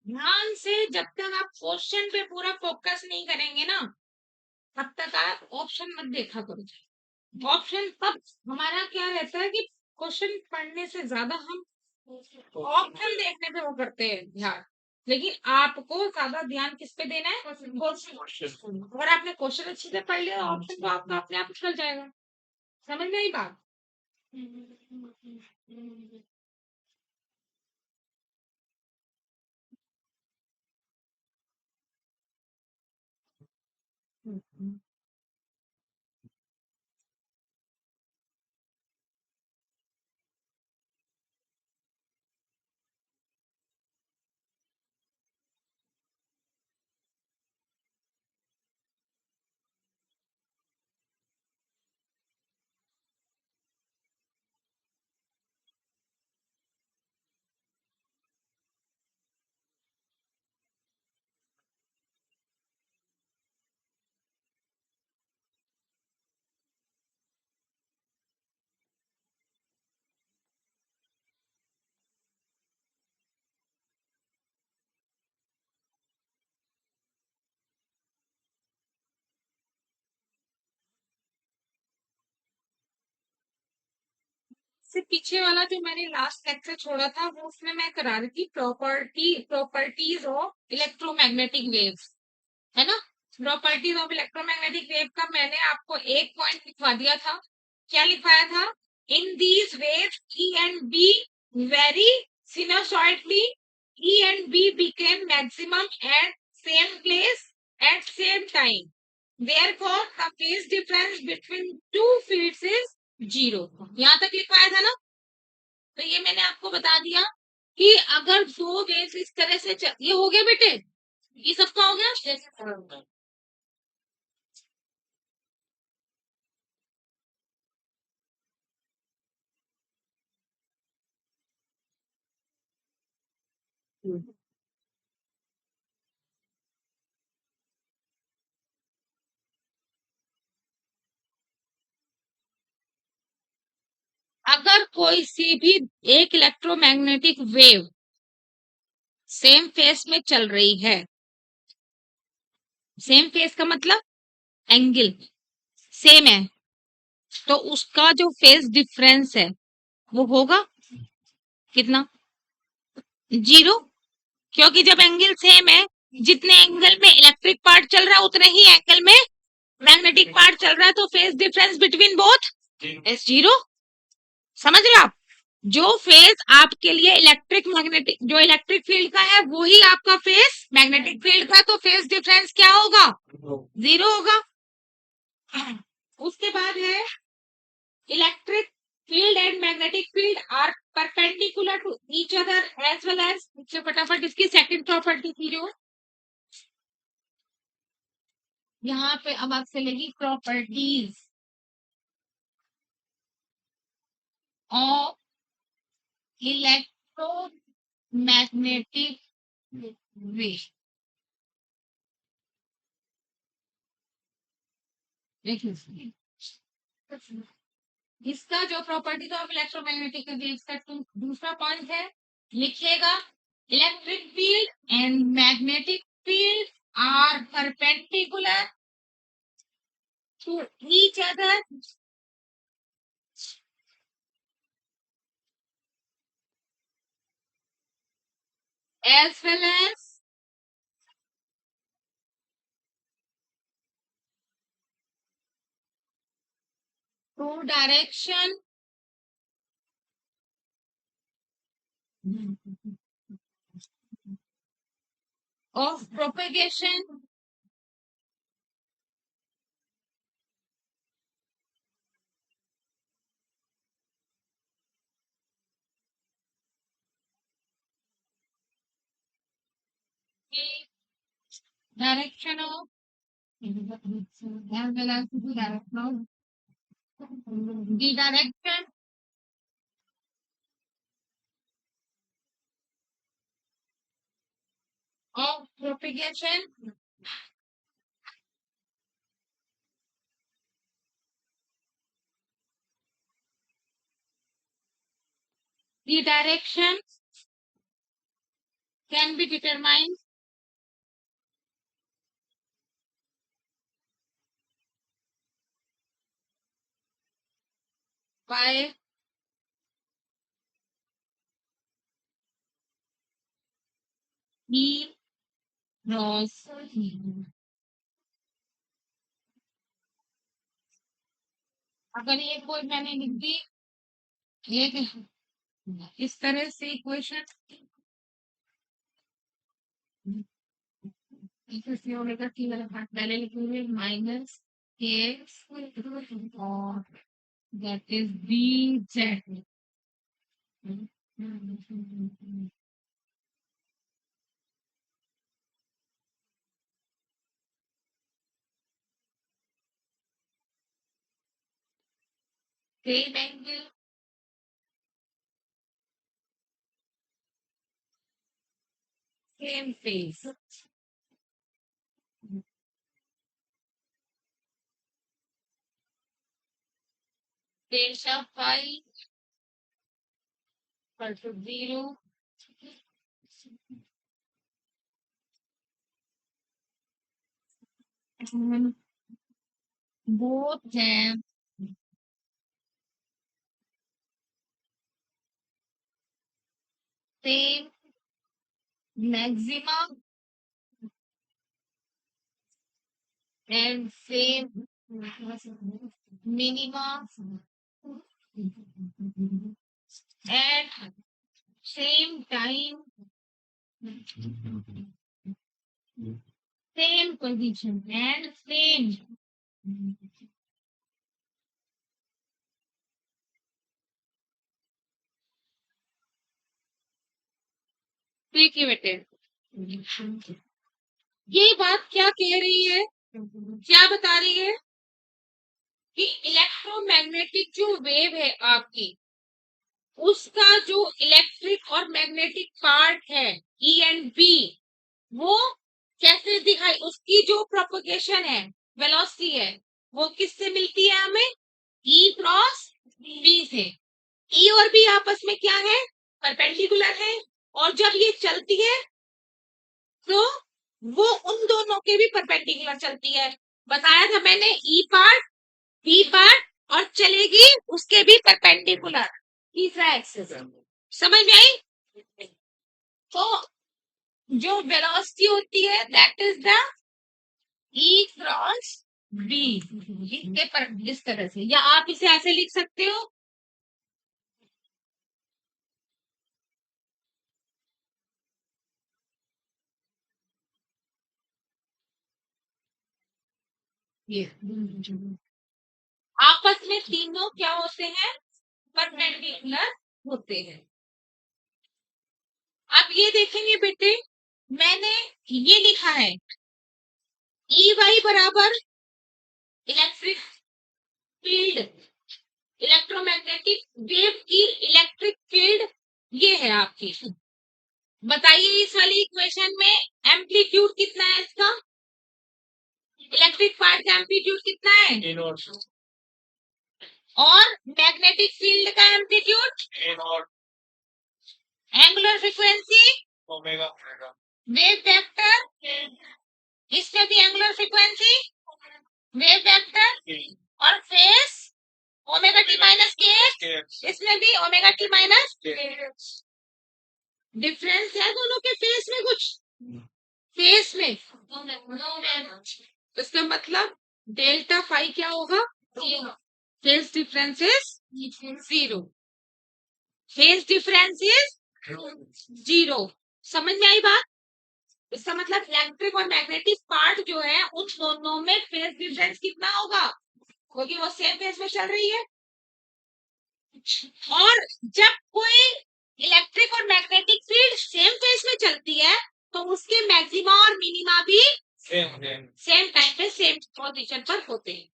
ध्यान से जब तक आप क्वेश्चन पे पूरा फोकस नहीं करेंगे ना, तब तक आप ऑप्शन मत देखा करो। ऑप्शन तब हमारा क्या रहता है कि क्वेश्चन पढ़ने से ज्यादा हम ऑप्शन देखने पे वो करते हैं ध्यान। लेकिन आपको ज्यादा ध्यान किस पे देना है? क्वेश्चन। अगर आपने क्वेश्चन अच्छे से पढ़ लिया ऑप्शन तो आपका अपने आप निकल जाएगा। समझ में आई बात? से पीछे वाला जो मैंने लास्ट लेक्चर छोड़ा था वो उसमें मैं करा रही थी प्रॉपर्टीज ऑफ इलेक्ट्रोमैग्नेटिक वेव्स, है ना? प्रॉपर्टीज ऑफ इलेक्ट्रोमैग्नेटिक वेव का मैंने आपको एक पॉइंट लिखवा दिया था। क्या लिखवाया था? In these waves E and B vary sinusoidally. E and B became maximum at same place at same time. Therefore, the phase difference between two fields is 0. यहाँ तक लिखवाया था ना? तो ये मैंने आपको बता दिया कि अगर दो वेव्स इस तरह से ये हो गया बेटे, ये सबका हो गया। अगर कोई सी भी एक इलेक्ट्रोमैग्नेटिक वेव सेम फेस में चल रही है, सेम फेस का मतलब एंगल सेम है, तो उसका जो फेस डिफरेंस है वो होगा कितना? 0। क्योंकि जब एंगल सेम है, जितने एंगल में इलेक्ट्रिक पार्ट चल रहा है उतने ही एंगल में मैग्नेटिक पार्ट चल रहा है, तो phase difference between both is 0। समझ रहे हो आप? जो फेस आपके लिए इलेक्ट्रिक मैग्नेटिक जो इलेक्ट्रिक फील्ड का है वही आपका फेस मैग्नेटिक फील्ड का है, तो फेस डिफरेंस क्या होगा? 0 होगा। उसके बाद है electric field and magnetic field are perpendicular to each other as well as फटाफट इसकी सेकंड प्रॉपर्टी की जो यहाँ पे अब आपसे लगी प्रॉपर्टीज ऑफ इलेक्ट्रोमैग्नेटिक वेव। देखिए इसका जो प्रॉपर्टीज ऑफ इलेक्ट्रोमैग्नेटिक वेव्स का दूसरा पॉइंट है, लिखिएगा electric field and magnetic field are perpendicular to each other as well as to direction of propagation direction of as well as the direction of the direction of propagation the direction can be determined by E cross E. अगर ये कोई मैंने लिख दी एक इस तरह से equation omega T वाला पार्ट पहले लिखेंगे माइनस एक्स और that is B Z. Same angle same phase delta phi equal to 0 both have same maxima and same minima at same time, same position and same. देखिए बेटे ये बात क्या कह रही है, क्या बता रही है कि इलेक्ट्रोमैग्नेटिक जो वेव है आपकी उसका जो इलेक्ट्रिक और मैग्नेटिक पार्ट है ई एंड बी वो कैसे दिखाई, उसकी जो प्रोपगेशन है वेलोसिटी है वो किससे मिलती है हमें, ई क्रॉस बी से। ई और बी आपस में क्या है, परपेंडिकुलर है और जब ये चलती है तो वो उन दोनों के भी परपेंडिकुलर चलती है। बताया था मैंने ई पार्ट बी पार्ट और चलेगी उसके भी परपेंडिकुलर तीसरा एक्सिस। समझ में आई? तो जो वेलोसिटी होती है that is the E cross B, इसके पर इस तरह से, या आप इसे ऐसे लिख सकते हो ये आपस में तीनों क्या होते हैं, परपेंडिकुलर होते हैं। अब ये देखेंगे बेटे मैंने ये लिखा है ई वाई बराबर इलेक्ट्रिक फील्ड, इलेक्ट्रोमैग्नेटिक वेव की इलेक्ट्रिक फील्ड ये है आपकी। बताइए इस वाली इक्वेशन में एम्पलीट्यूड कितना है इसका, इलेक्ट्रिक पार्ट का एम्पलीट्यूड कितना है ए नॉट और मैग्नेटिक फील्ड का amplitude, A not angular frequency, omega wave vector, इसमें भी एंगुलर फ्रीक्वेंसी, वेव वेक्टर और फेस ओमेगा टी माइनस के, इसमें भी ओमेगा टी माइनस। डिफरेंस है दोनों के फेस में कुछ, फेस में इसका मतलब डेल्टा फाई क्या होगा, phase difference is 0, phase difference is 0। समझ में आई बात? इसका मतलब इलेक्ट्रिक और मैग्नेटिक पार्ट जो है उन दोनों में फेस डिफरेंस कितना होगा, क्योंकि वो सेम फेस में चल रही है। और जब कोई इलेक्ट्रिक और मैग्नेटिक फील्ड सेम फेस में चलती है तो उसके मैक्सिमा और मिनिमा भी सेम टाइम पे सेम पोजीशन पर होते हैं।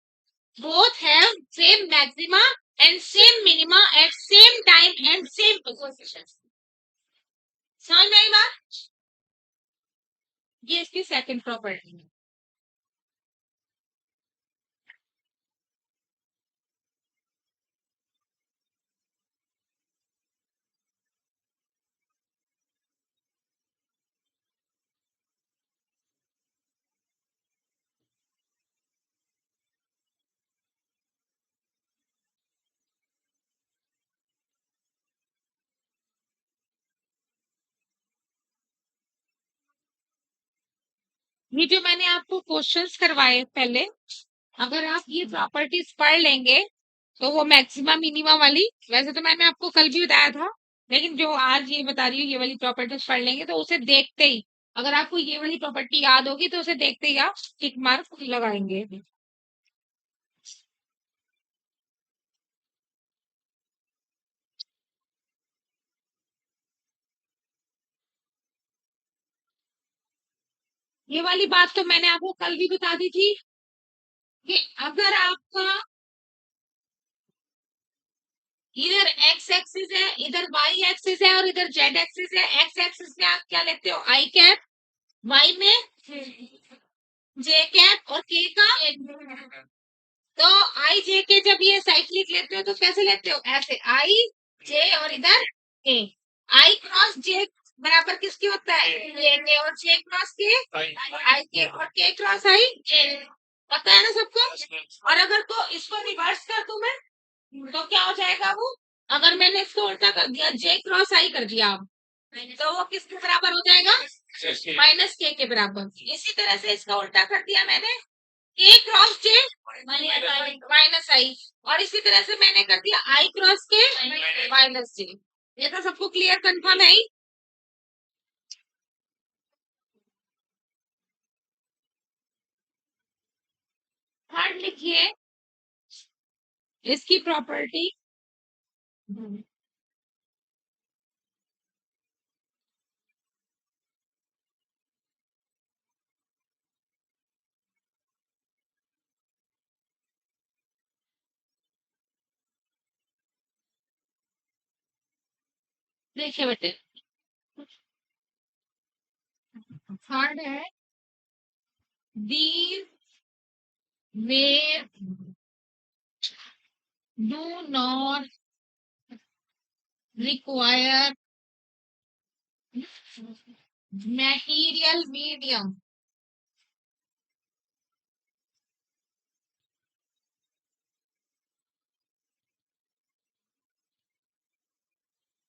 Both have same maxima and same minima at same time and same position. समझ में आई बात? ये इसकी सेकंड प्रॉपर्टी है। ये जो मैंने आपको क्वेश्चंस करवाए पहले, अगर आप ये प्रॉपर्टीज पढ़ लेंगे तो वो मैक्सिमम मिनिमम वाली, वैसे तो मैंने आपको कल भी बताया था, लेकिन जो आज ये बता रही हूँ ये वाली प्रॉपर्टीज पढ़ लेंगे तो उसे देखते ही, अगर आपको ये वाली प्रॉपर्टी याद होगी तो उसे देखते ही आप टिक मार्क लगाएंगे। ये वाली बात तो मैंने आपको कल भी बता दी थी कि अगर आपका इधर एक्स एक्सिस है, इधर वाई एक्सिस है और इधर जेड एक्सिस है, एक्स एक्सिस में आप क्या लेते हो आई कैप, वाई में जे कैप और के का, तो आई जे के जब ये साइक्लिक लेते हो तो कैसे लेते हो, ऐसे आई जे और इधर के, आई क्रॉस जे बराबर किसकी होता है, ये के, और जे क्रॉस के आई के, और के क्रॉस आई जे, पता है ना सबको। और अगर तो इसको रिवर्स कर दूं मैं तो क्या हो जाएगा वो, अगर मैंने इसको उल्टा कर दिया जे क्रॉस आई कर दिया आप, तो वो किसके बराबर हो जाएगा, माइनस के बराबर। इसी तरह से इसका उल्टा कर दिया मैंने, के क्रॉस जे माइनस आई, और इसी तरह से मैंने कर दिया आई क्रॉस के माइनस जे। ये तो सबको क्लियर कंफर्म है ही। थर्ड लिखिए इसकी प्रॉपर्टी, देखिए बेटे, थर्ड है these waves do not require material medium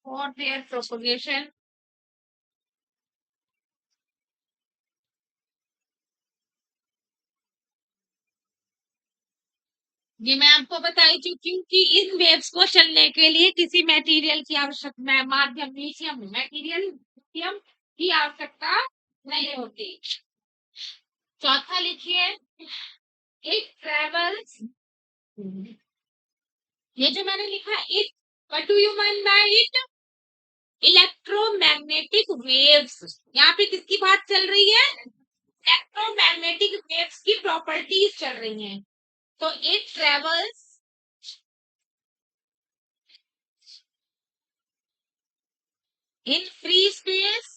for their propagation. ये मैं आपको बताई चुकी हूँ कि इन वेव्स को चलने के लिए किसी मटेरियल की आवश्यकता, माध्यम मीडियम मटेरियल मीडियम की आवश्यकता नहीं होती। चौथा लिखिए, इट ट्रेवल्स, ये जो मैंने लिखा it, what do you mean by it, electromagnetic waves. यहाँ पे किसकी बात चल रही है, इलेक्ट्रोमैग्नेटिक वेव्स की प्रॉपर्टीज चल रही हैं। तो it travels in free space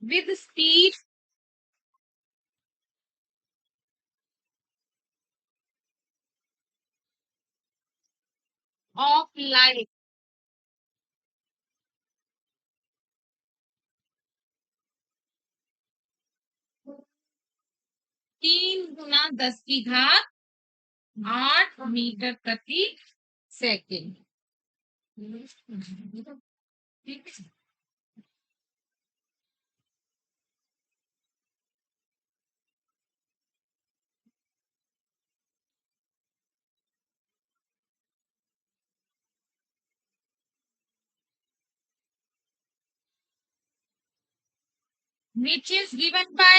with speed of light, 3 × 10⁸ metre प्रति second. Which is given by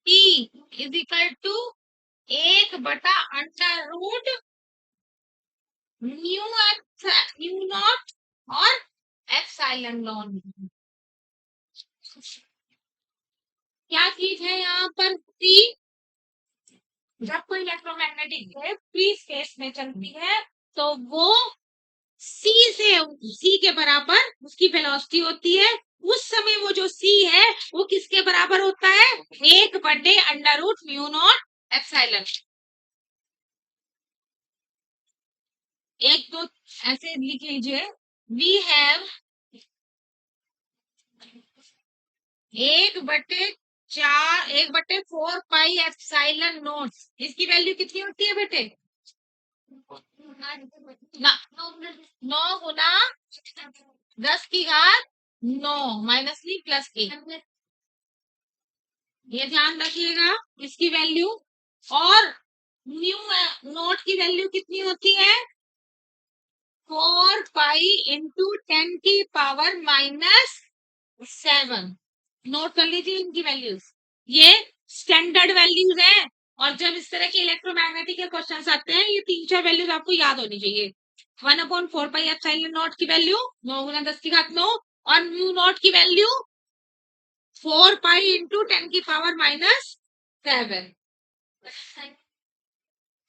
T is equal to 1/√μ mu naught और एप्सिलॉन नॉट। क्या चीज है यहाँ पर, T, जब कोई इलेक्ट्रोमैग्नेटिक वेव फ्री स्पेस में चलती है तो वो सी के बराबर उसकी वेलोसिटी होती है, उस समय वो जो सी है वो किसके बराबर होता है, 1/√μ एप्सिलॉन। एक तो ऐसे लिख लीजिए, we have 1/4 4 1/4 pi epsilon naught, इसकी वैल्यू कितनी होती है बेटे? 9 × 10⁻⁹ माइनस नहीं प्लस के, ये ध्यान रखिएगा इसकी वैल्यू। और न्यू नोट की वैल्यू कितनी होती है? 4 पाई × 10⁻⁷ नोट कर लीजिए इनकी वैल्यूज, ये स्टैंडर्ड वैल्यूज है। और जब इस तरह के इलेक्ट्रोमैग्नेटिक के क्वेश्चन आते हैं, ये 3-4 वैल्यूज आपको याद होनी चाहिए। 1/4 पाई एप्सिलॉन नॉट की वैल्यू 9 × 10⁻⁹ और म्यू नॉट की वैल्यू 4 पाई × 10⁻⁷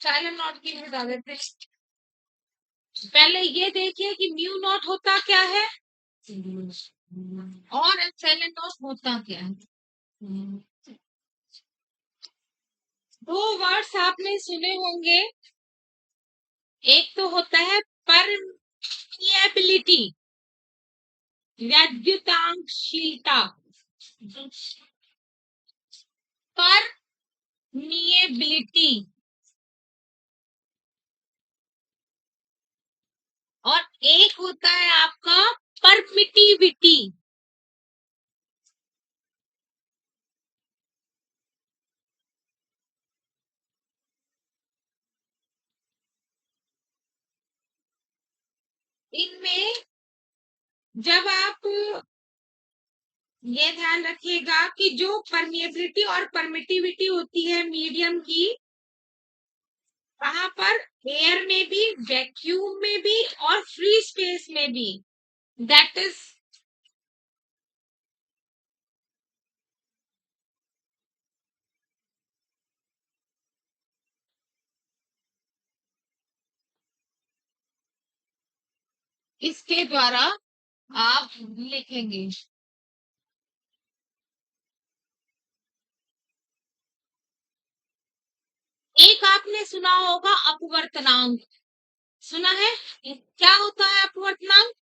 एप्सिलॉन नॉट की बता देते हैं। पहले ये देखिए कि म्यू नॉट होता क्या है और एप्सिलॉन नॉट होता क्या है। दो वर्ड्स आपने सुने होंगे, एक तो होता है परमिएबिलिटी, वैद्युतांकशीलता, परमिएबिलिटी, और एक होता है आपका परमिटिविटी। इनमें जब आप ये ध्यान रखिएगा कि जो परमिएबिलिटी और परमिटिविटी होती है मीडियम की, वहां पर एयर में भी, वैक्यूम में भी और फ्री स्पेस में भी, दैट इज इसके द्वारा आप लिखेंगे। एक आपने सुना होगा अपवर्तनांक, सुना है? क्या होता है अपवर्तनांक?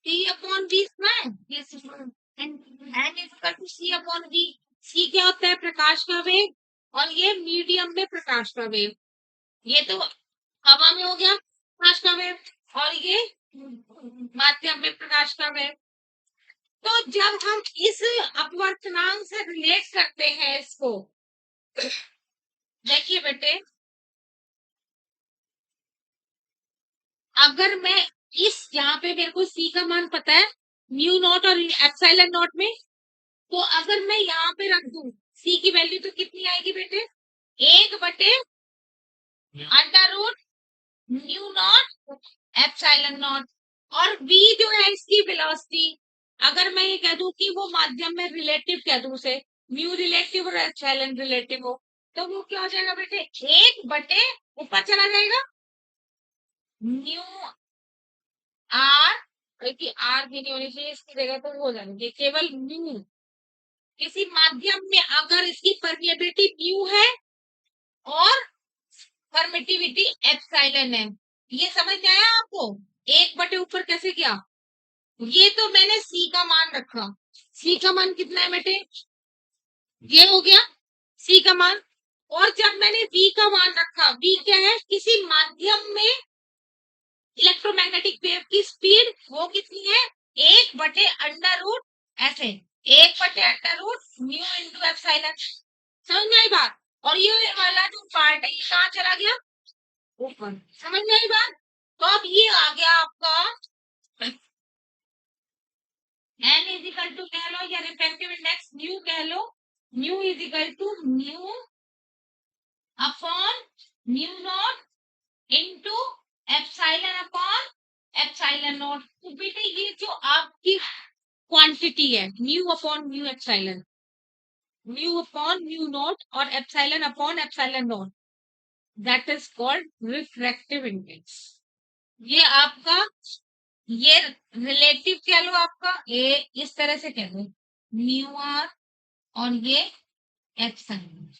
T/V सुना है? N=C/V। C क्या होता है? प्रकाश का वेग, और ये मीडियम में प्रकाश का वेग। ये तो हवा में हो गया प्रकाश का वेग, और ये माध्यम में प्रकाश का वेग। तो जब हम इस अपवर्तनांक से रिलेट करते हैं इसको, देखिए बेटे, अगर मैं इस यहाँ पे मेरे को C का मान पता है म्यू नॉट और एप्सिलॉन नॉट में, तो अगर मैं यहाँ पे रख दूं C की वैल्यू तो कितनी आएगी बेटे? 1/√μ नॉट एप्सिलॉन नॉट। और V जो है इसकी वेलोसिटी, अगर मैं ये कह दूं कि वो माध्यम में रिलेटिव कह दूं उसे, म्यू रिलेटिव और एप्सिलॉन रिलेटिव हो, तो वो क्या हो जाएगा बेटे? 1 ऊपर चला जाएगा म्यू आर, क्योंकि आर भी नहीं होनी चाहिए इसकी जगह, तो हो जाएंगे केवल म्यू। किसी माध्यम में अगर इसकी परमिएबिलिटी म्यू है और परमिटिविटी एप्सिलॉन है, ये समझ में आया आपको? 1/ऊपर कैसे किया? ये तो मैंने C का मान रखा, C का मान कितना है बेटे? ये हो गया C का मान। और जब मैंने V का मान रखा, V क्या है? किसी माध्यम में इलेक्ट्रोमैग्नेटिक वेव की स्पीड वो कितनी है? 1/√, ऐसे 1/√μ × एप्सिलॉन। समझ में आई बात? और ये वाला जो पार्ट है ये कहाँ चला गया? ऊपर। समझ में आई बात? तो अब ये आ गया आपका n = कह लो या रिफ्रैक्टिव इंडेक्स न्यू कह लो, nu = mu upon mu naught into epsilon naught. तो बेटे ये जो आपकी क्वांटिटी है mu upon mu epsilon, mu upon mu naught और epsilon upon epsilon naught, that is called refractive index. ये आपका, ये रिलेटिव कह लो आपका, ए इस तरह से कह दो म्यू आर, और ये एप्सिलॉन।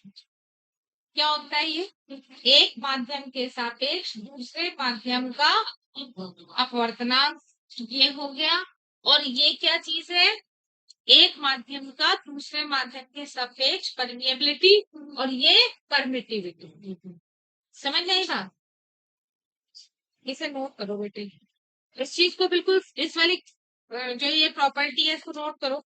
क्या होता है ये? एक माध्यम के सापेक्ष दूसरे माध्यम का अपवर्तनांक, ये हो गया। और ये क्या चीज है? एक माध्यम का दूसरे माध्यम के सापेक्ष परमिएबिलिटी और ये परमिटिविटी। समझ नहीं था? इसे नोट करो बेटे, इस चीज को बिल्कुल, इस वाली जो ये प्रॉपर्टी है इसको नोट करो।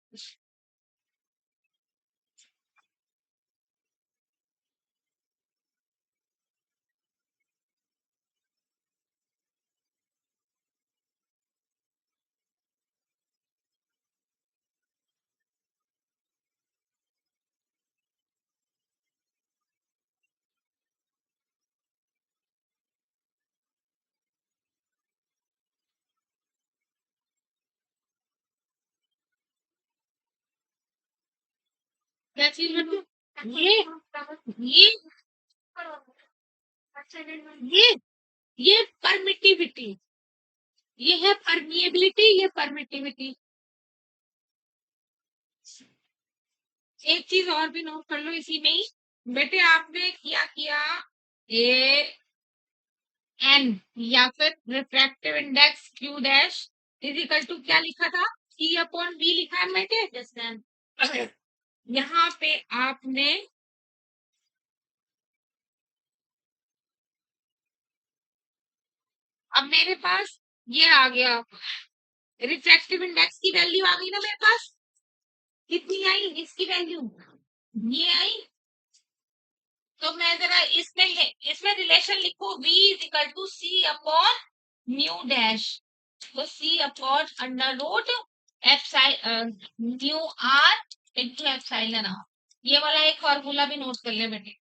क्या चीज बेटे? ये ये ये परमिटिविटी, ये है परमिएबिलिटी, ये परमिटिविटी। एक चीज और भी नोट कर लो इसी में ही बेटे, आपने क्या किया, ए एन या फिर refractive index Q dash is equal to क्या लिखा था, सी अपॉन बी लिखा है बेटे। Yes ma'am. यहाँ पे आपने अब मेरे पास ये आ गया, रिफ्रैक्टिव इंडेक्स की वैल्यू आ गई ना मेरे पास, कितनी आई इसकी वैल्यू, ये आई। तो मैं जरा इसमें रिलेशन लिखू, v is equal to c upon mu dash, तो c upon under root mu r into epsilon r. ये वाला एक फॉर्मूला भी नोट कर ले बेटे,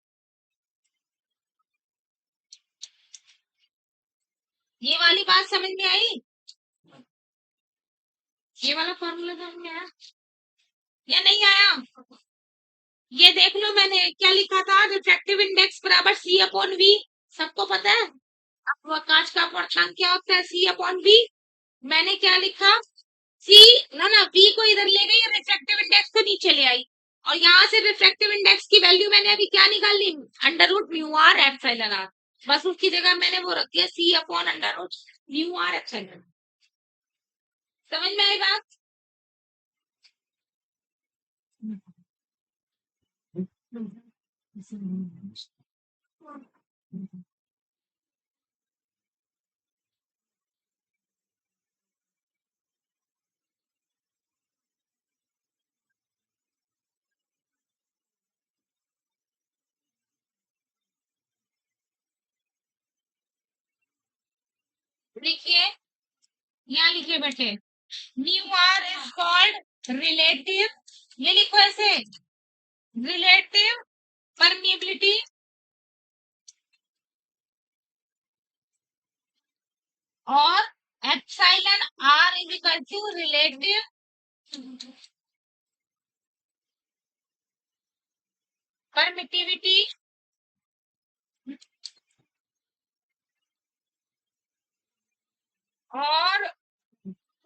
ये वाली बात समझ में आई, ये वाला फॉर्मूला समझ में आया या नहीं आया? ये देख लो मैंने क्या लिखा था, रिफ्रैक्टिव इंडेक्स बराबर सी अपॉन वी, सबको पता है अब कांच का अपवर्तनांक क्या होता है, सी अपॉन वी। मैंने क्या लिखा, सी ना बी को इधर ले गई, रिफ्रैक्टिव इंडेक्स को नीचे ले आई, और यहाँ से रिफ्रैक्टिव इंडेक्स की वैल्यू मैंने अभी क्या निकाल ली, under root mu r epsilon r. बस उसकी जगह मैंने वो रख दिया c upon under root mu r epsilon. समझ में आई बात? लिखिए, यहाँ लिखिए बेटे, mu r is called relative, ये लिखो ऐसे, रिलेटिव परमिएबिलिटी और epsilon r is equal to relative permittivity और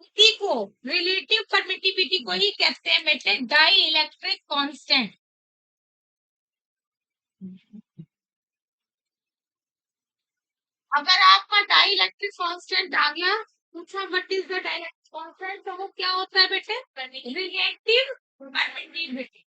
इसी को, रिलेटिव परमिटिविटी को ही कहते हैं बेटे डाई इलेक्ट्रिक कांस्टेंट। अगर आपका डाई इलेक्ट्रिक कांस्टेंट आ गया, पूछा what is the dielectric constant, तो वो क्या होता है बेटे, रिलेटिव परमिटिविटी।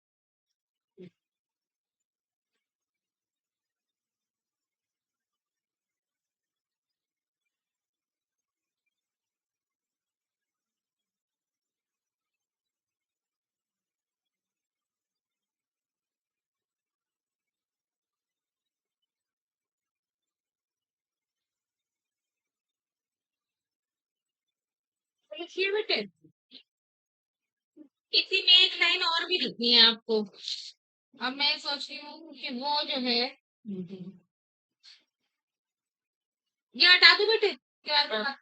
लिखिए बेटे, इसी में एक लाइन और भी लिखनी है आपको। अब मैं सोच रही हूँ कि वो जो है, ये हटा दो बेटे, क्या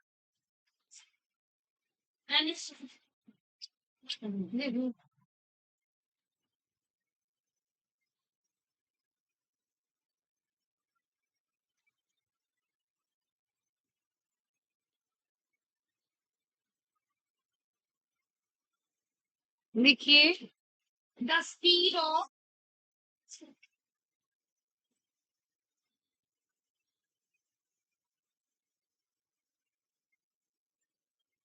लिखिए, the speed of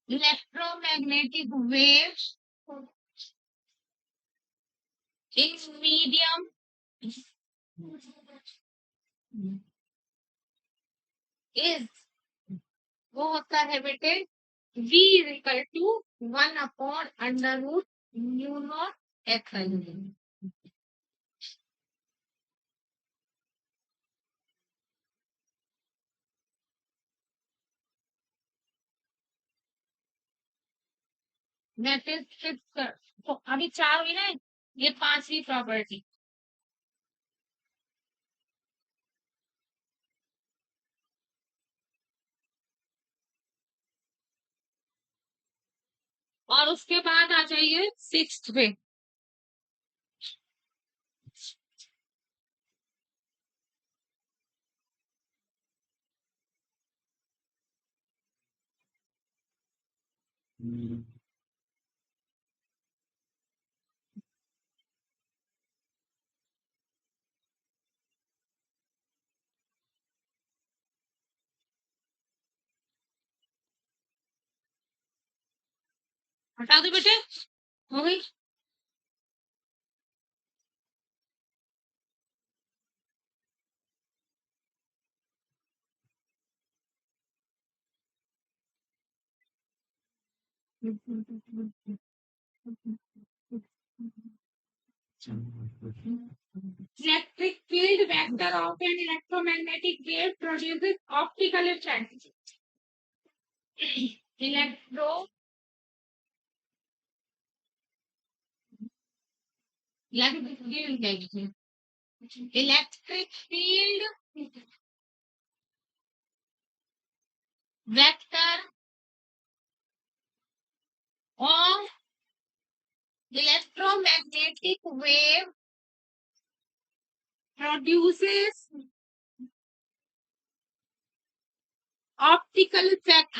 electromagnetic waves in medium is, वो होता है बेटे v is equal to 1/√μ0 epsilon. That is fifth. तो अभी 4 हुई ना, ये 5वीं प्रॉपर्टी। और उसके बाद आ जाइए 6th पे। हटा दो बेटे, हो गई। Electric field vector of an electromagnetic wave produces optical effect. Electro electric field electric field vector of electromagnetic wave produces optical effect.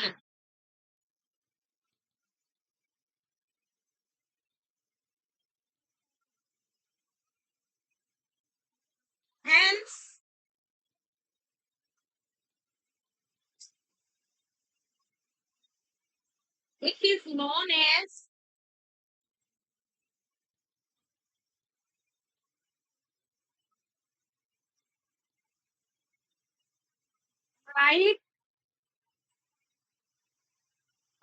Hence, it is known as light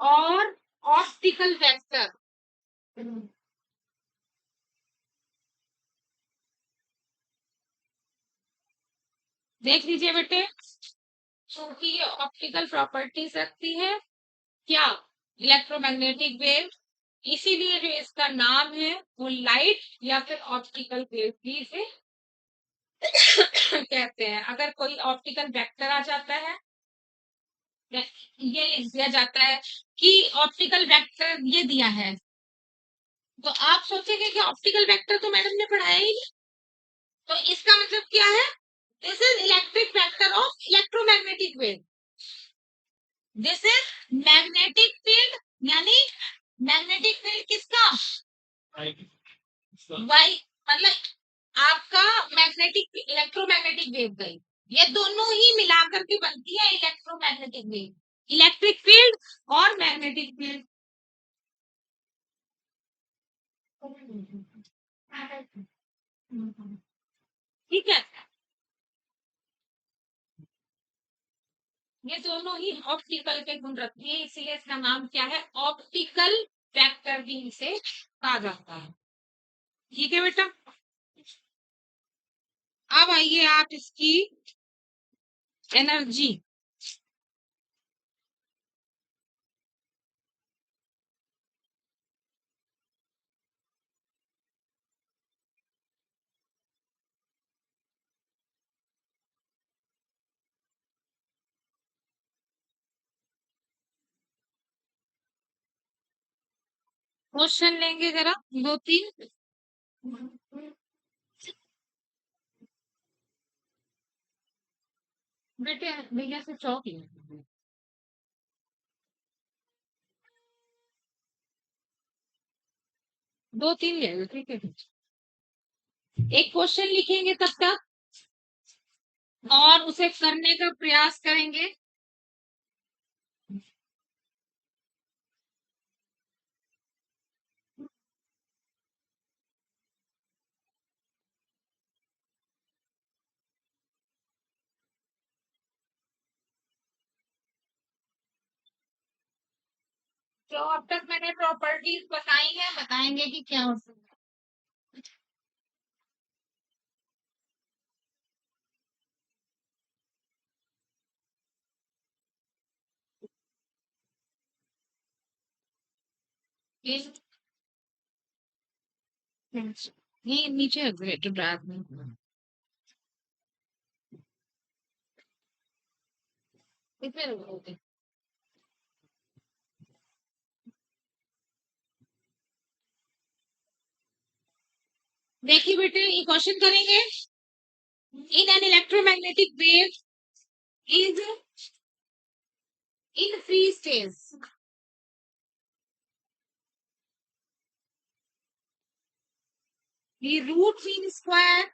or optical vector. देख लीजिए बेटे, क्योंकि ये optical properties रखती है क्या, electromagnetic wave, इसीलिए जो इसका नाम है वो लाइट या फिर ऑप्टिकल वेव भी इसे कहते हैं। अगर कोई ऑप्टिकल वेक्टर आ जाता है, ये लिख दिया जाता है कि ऑप्टिकल वेक्टर ये दिया है, तो आप सोचेंगे कि ऑप्टिकल वेक्टर तो मैडम ने पढ़ाया ही नहीं, तो इसका मतलब क्या है, this is electric vector of electromagnetic wave. This is magnetic field, यानी मैग्नेटिक फील्ड किसका, वाई, मतलब आपका मैग्नेटिक इलेक्ट्रोमैग्नेटिक वेव गई, ये दोनों ही मिलाकर के बनती है इलेक्ट्रोमैग्नेटिक वेव, इलेक्ट्रिक फील्ड और मैग्नेटिक फील्ड। ठीक है, ये दोनों ही ऑप्टिकल के गुण रखती है, इसीलिए इसका नाम क्या है, ऑप्टिकल वेक्टर भी इसे कहा जाता है। ठीक है बेटा, अब आइए आप इसकी एनर्जी। क्वेश्चन लेंगे जरा 2-3। बेटे भैया से चौक ले, 2-3 ले लो, ठीक है। एक क्वेश्चन लिखेंगे तब तक और उसे करने का प्रयास करेंगे। जो अब तक मैंने प्रॉपर्टीज बताई है बताएंगे कि क्या होता है। ये नीचे एग्रेटर बैग में कितने लोग होते देखिए बेटे ये क्वेश्चन करेंगे। In an electromagnetic wave is in free space the root mean square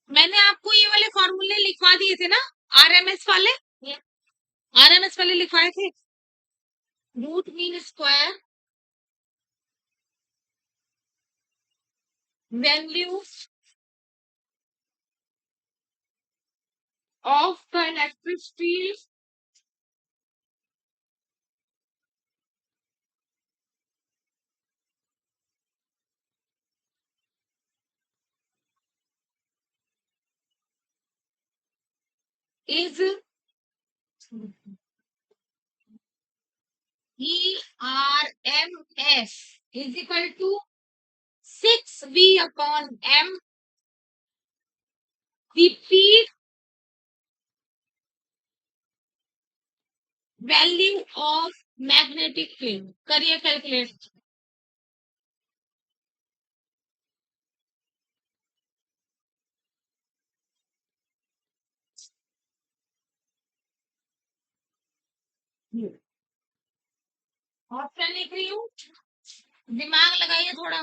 मैंने आपको ये वाले फॉर्मूले लिखवा दिए थे ना, आरएमएस वाले, आरएमएस वाले लिखवाए थे। Root mean square value of the electric field is ERMS is equal to 6V upon M. The peak value of magnetic field. करिए कैलकुलेट। ऑप्शन लिख रही हूँ, दिमाग लगाइए थोड़ा।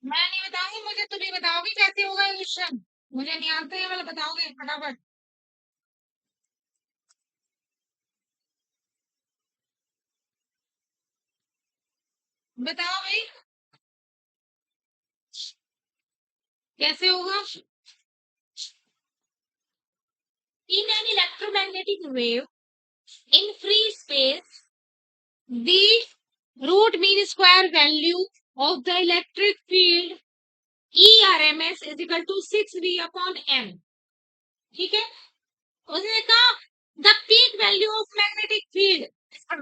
मैं नहीं बताऊंगी, मुझे तुम ही बताओगे कैसे होगा ये क्वेश्चन। मुझे नहीं आता ये वाला, बताओगे फटाफट। बताओ भाई कैसे होगा। In an electromagnetic wave in free space, the root mean square value of the electric field ERMS is equal to 6V upon M. ठीक है, उसने कहा the peak value of magnetic field.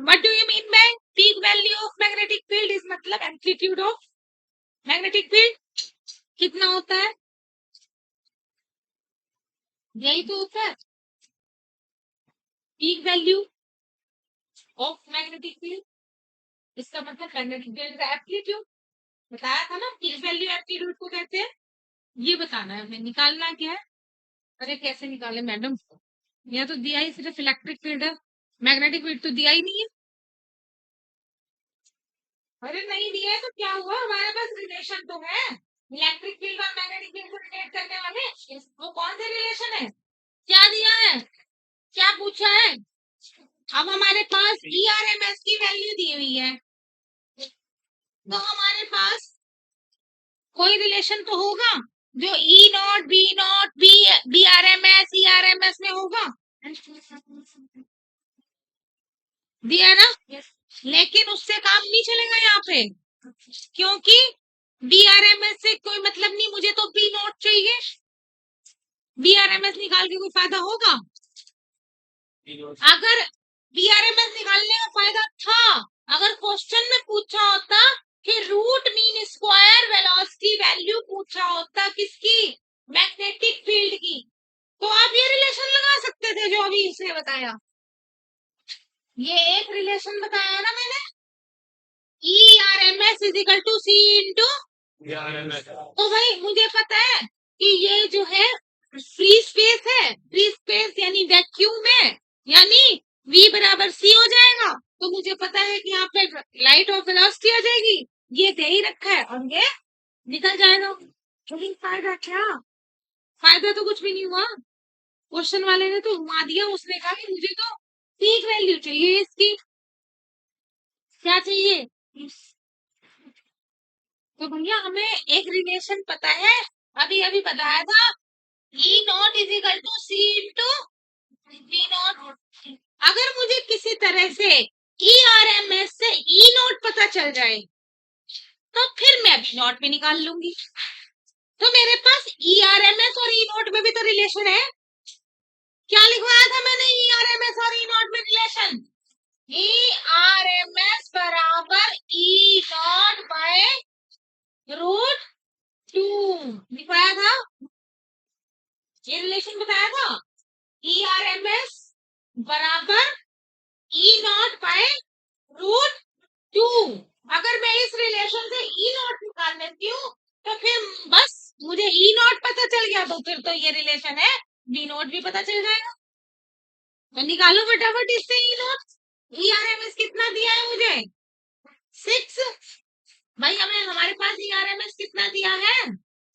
What do you mean by peak value of magnetic field? is मतलब amplitude of magnetic field कितना होता है, यही तो होता है peak value of magnetic field. इसका मतलब मैग्नेटिक फील्ड का एम्पलीट्यूड बताया था ना, पीक वैल्यू एम्पलीट्यूड को कहते हैं। ये बताना है हमें, निकालना क्या है। अरे कैसे निकाले मैडम, यह तो दिया ही सिर्फ इलेक्ट्रिक फील्ड है, मैग्नेटिक फील्ड तो दिया ही नहीं है। अरे नहीं दिया है तो क्या हुआ, हमारे पास रिलेशन तो है इलेक्ट्रिक फील्ड और मैग्नेटिक फील्ड को रिलेट करने वाले। वो कौन से रिलेशन है, क्या दिया है, क्या पूछा है। अब हमारे पास ERMS की वैल्यू दी हुई है, तो हमारे पास कोई रिलेशन तो होगा जो E not be not BRMS ERMS में होगा, दिया है ना। लेकिन उससे काम नहीं चलेगा यहाँ पे, क्योंकि BRMS से कोई मतलब नहीं, मुझे तो B नॉट चाहिए। BRMS निकाल के कोई फायदा होगा, अगर BRMS निकालने का फायदा था, अगर क्वेश्चन में पूछा होता कि root mean square velocity value पूछा होता किसकी, मैग्नेटिक फील्ड की, तो आप ये रिलेशन लगा सकते थे जो अभी इसने बताया। ये एक रिलेशन बताया ना मैंने, ERMS is equal to C into. तो भाई मुझे पता है कि ये जो है फ्री स्पेस है, फ्री स्पेस यानी वैक्यूम है, यानी V बराबर C हो जाएगा। तो मुझे पता है कि यहाँ पे लाइट ऑफ वेलोसिटी आ जाएगी, ये दे ही रखा है, और ये निकल जाएगा। लेकिन फायदा क्या? फायदा तो कुछ भी नहीं हुआ। क्वेश्चन वाले ने तो घुमा दिया, उसने कहा कि मुझे तो पीक वैल्यू चाहिए इसकी। क्या चाहिए? तो भैया हमें एक रिलेशन पता है, अभी अभी बताया था, E naught is equal to c into v naught. अगर मुझे किसी तरह से ई आर एम एस से ई नॉट पता चल जाए तो फिर मैं वी नॉट भी निकाल लूंगी। तो मेरे पास ई आर एम एस और ई नॉट में भी तो रिलेशन है। क्या लिखवाया था मैंने ई आर एम एस और ई नॉट में relation? E R M S बराबर ई नॉट बाय रूट 2 लिखवाया था। ये रिलेशन बताया था, ई आर एम एस बराबर ई नॉट बाय रूट 2। अगर मैं इस रिलेशन से ई नॉट निकाल लेती हूँ तो फिर बस मुझे ई नॉट पता चल गया तो फिर तो ये रिलेशन है, वी नॉट भी पता चल जाएगा। तो निकालो फटाफट इससे E naught. E R M S कितना दिया है मुझे? 6। भाई हमें हमारे पास ई आर एम एस कितना दिया है?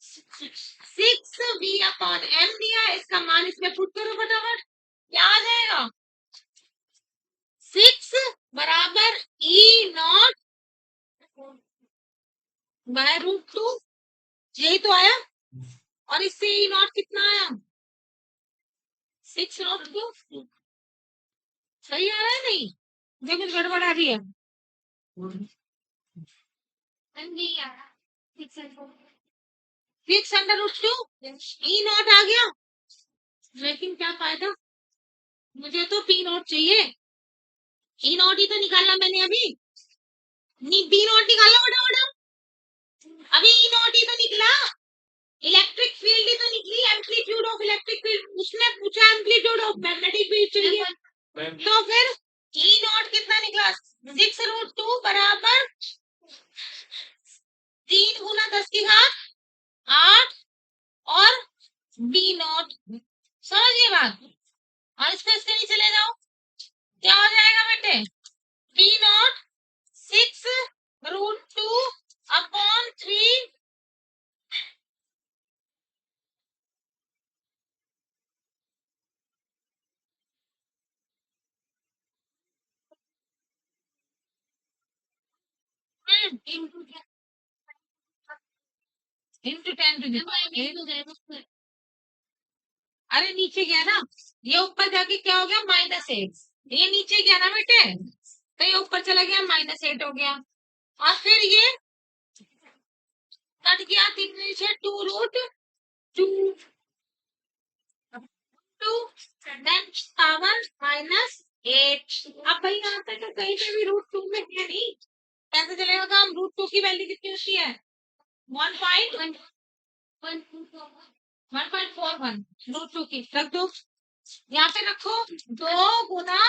6 वी अपॉन एम दिया है। इसका मान इसमें पुट करो फटाफट, क्या आ जाएगा? 6 बराबर ई नॉट बाय रूट 2, यही तो आया। और इससे ई नॉट कितना आया? 6 नॉट 2। सही आ रहा है नहीं? मुझे कुछ गड़बड़ आ रही है? नहीं आ रहा। 6 अंडर रूट 2 ई नॉट आ गया। लेकिन क्या फायदा, मुझे तो पी नॉट चाहिए। ई नॉट ही तो निकालना मैंने अभी, बी नॉट निकालना फटाफट। अभी ई नॉट ही तो निकला, इलेक्ट्रिक फील्ड ही तो निकली, एम्पलीट्यूड ऑफ इलेक्ट्रिक फील्ड। उसने पूछा एम्पलीट्यूड ऑफ मैग्नेटिक फील्ड चाहिए, तो फिर ई नॉट कितना निकला? 6 रूट 2 बराबर 3 गुना 10 की घात 8 और बी नॉट। समझिए बात। और इसके नीचे ले जाओ, क्या हो जाएगा बेटे? B naught 6 root 2 upon 3 into 10 to the 8। अरे नीचे गया ना, ये ऊपर जाके क्या हो गया? -8। ये नीचे गया ना बेटे, तो ये ऊपर चला गया, -8 हो गया। और फिर ये कट गया, 3 नीचे 2 रूट 2 2 देन पावर -8। अब भाई यहाँ तक कहीं पे भी रूट 2 में है नहीं, कैसे चलेगा काम? रूट 2 की वैल्यू कितनी होती है? 1.41 रूट 2 की रख दो, यहाँ पे रखो। 2 गुना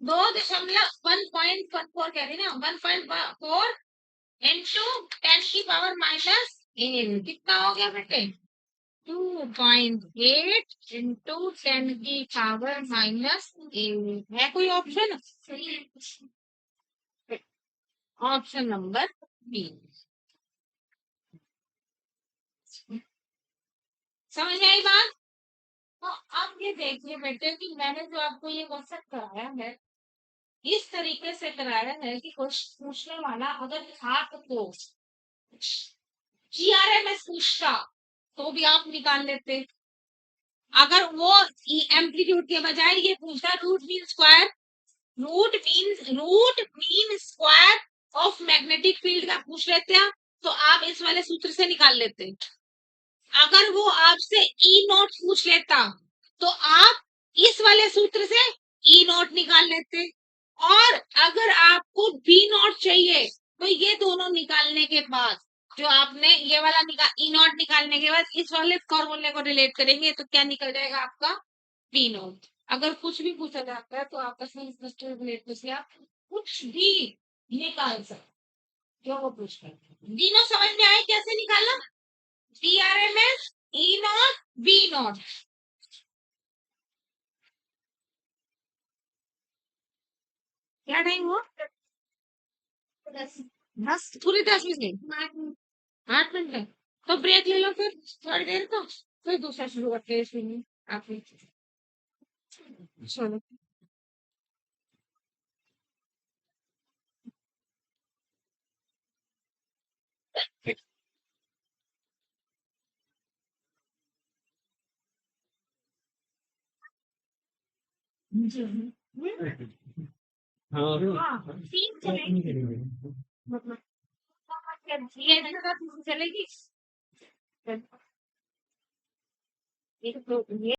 2.14 कह रही ना, 1.4 इंटू 10 की पावर -8 कितना हो गया बेटे? 2.8 इंटू 10 की पावर -8 है कोई ऑप्शन? Option number B. समझ में आई बात? तो अब ये देखिए बेटे कि मैंने जो आपको ये क्वेश्चन कराया है, इस तरीके से कराया है कि क्वेश्चन पूछने वाला अगर आपको जीआरएमएस पूछता तो भी आप निकाल लेते। अगर वो एम्पलीट्यूड के बजाय ये पूछता root mean square, root mean square of magnetic field का पूछ लेते हैं तो आप इस वाले सूत्र से निकाल लेते। अगर वो आपसे ई नॉट पूछ लेता तो आप इस वाले सूत्र से ई नॉट निकाल लेते। और अगर आपको बी नॉट चाहिए तो ये दोनों निकालने के बाद जो आपने ये वाला ई नॉट निकालने के बाद इस वाले फॉर्मूले को रिलेट करेंगे तो क्या निकल जाएगा आपका? B naught. अगर कुछ भी पूछा जाता है तो आपस में इस रिलेट करके आप कुछ भी निकाल सकते जो वो पूछ रहे हैं। तीनों समझ में आए कैसे निकालना? DRMS, E not, B not. क्या टाइम हुआ? 10 पूरे 10 बजे। 8 मिनट है तो ब्रेक ले लो फिर थोड़ी देर का, फिर दूसरा शुरू करते हैं इसमें आप ही। चलो हाँ तीन चलेगी मतलब ये जगह चलेगी। ये तो ये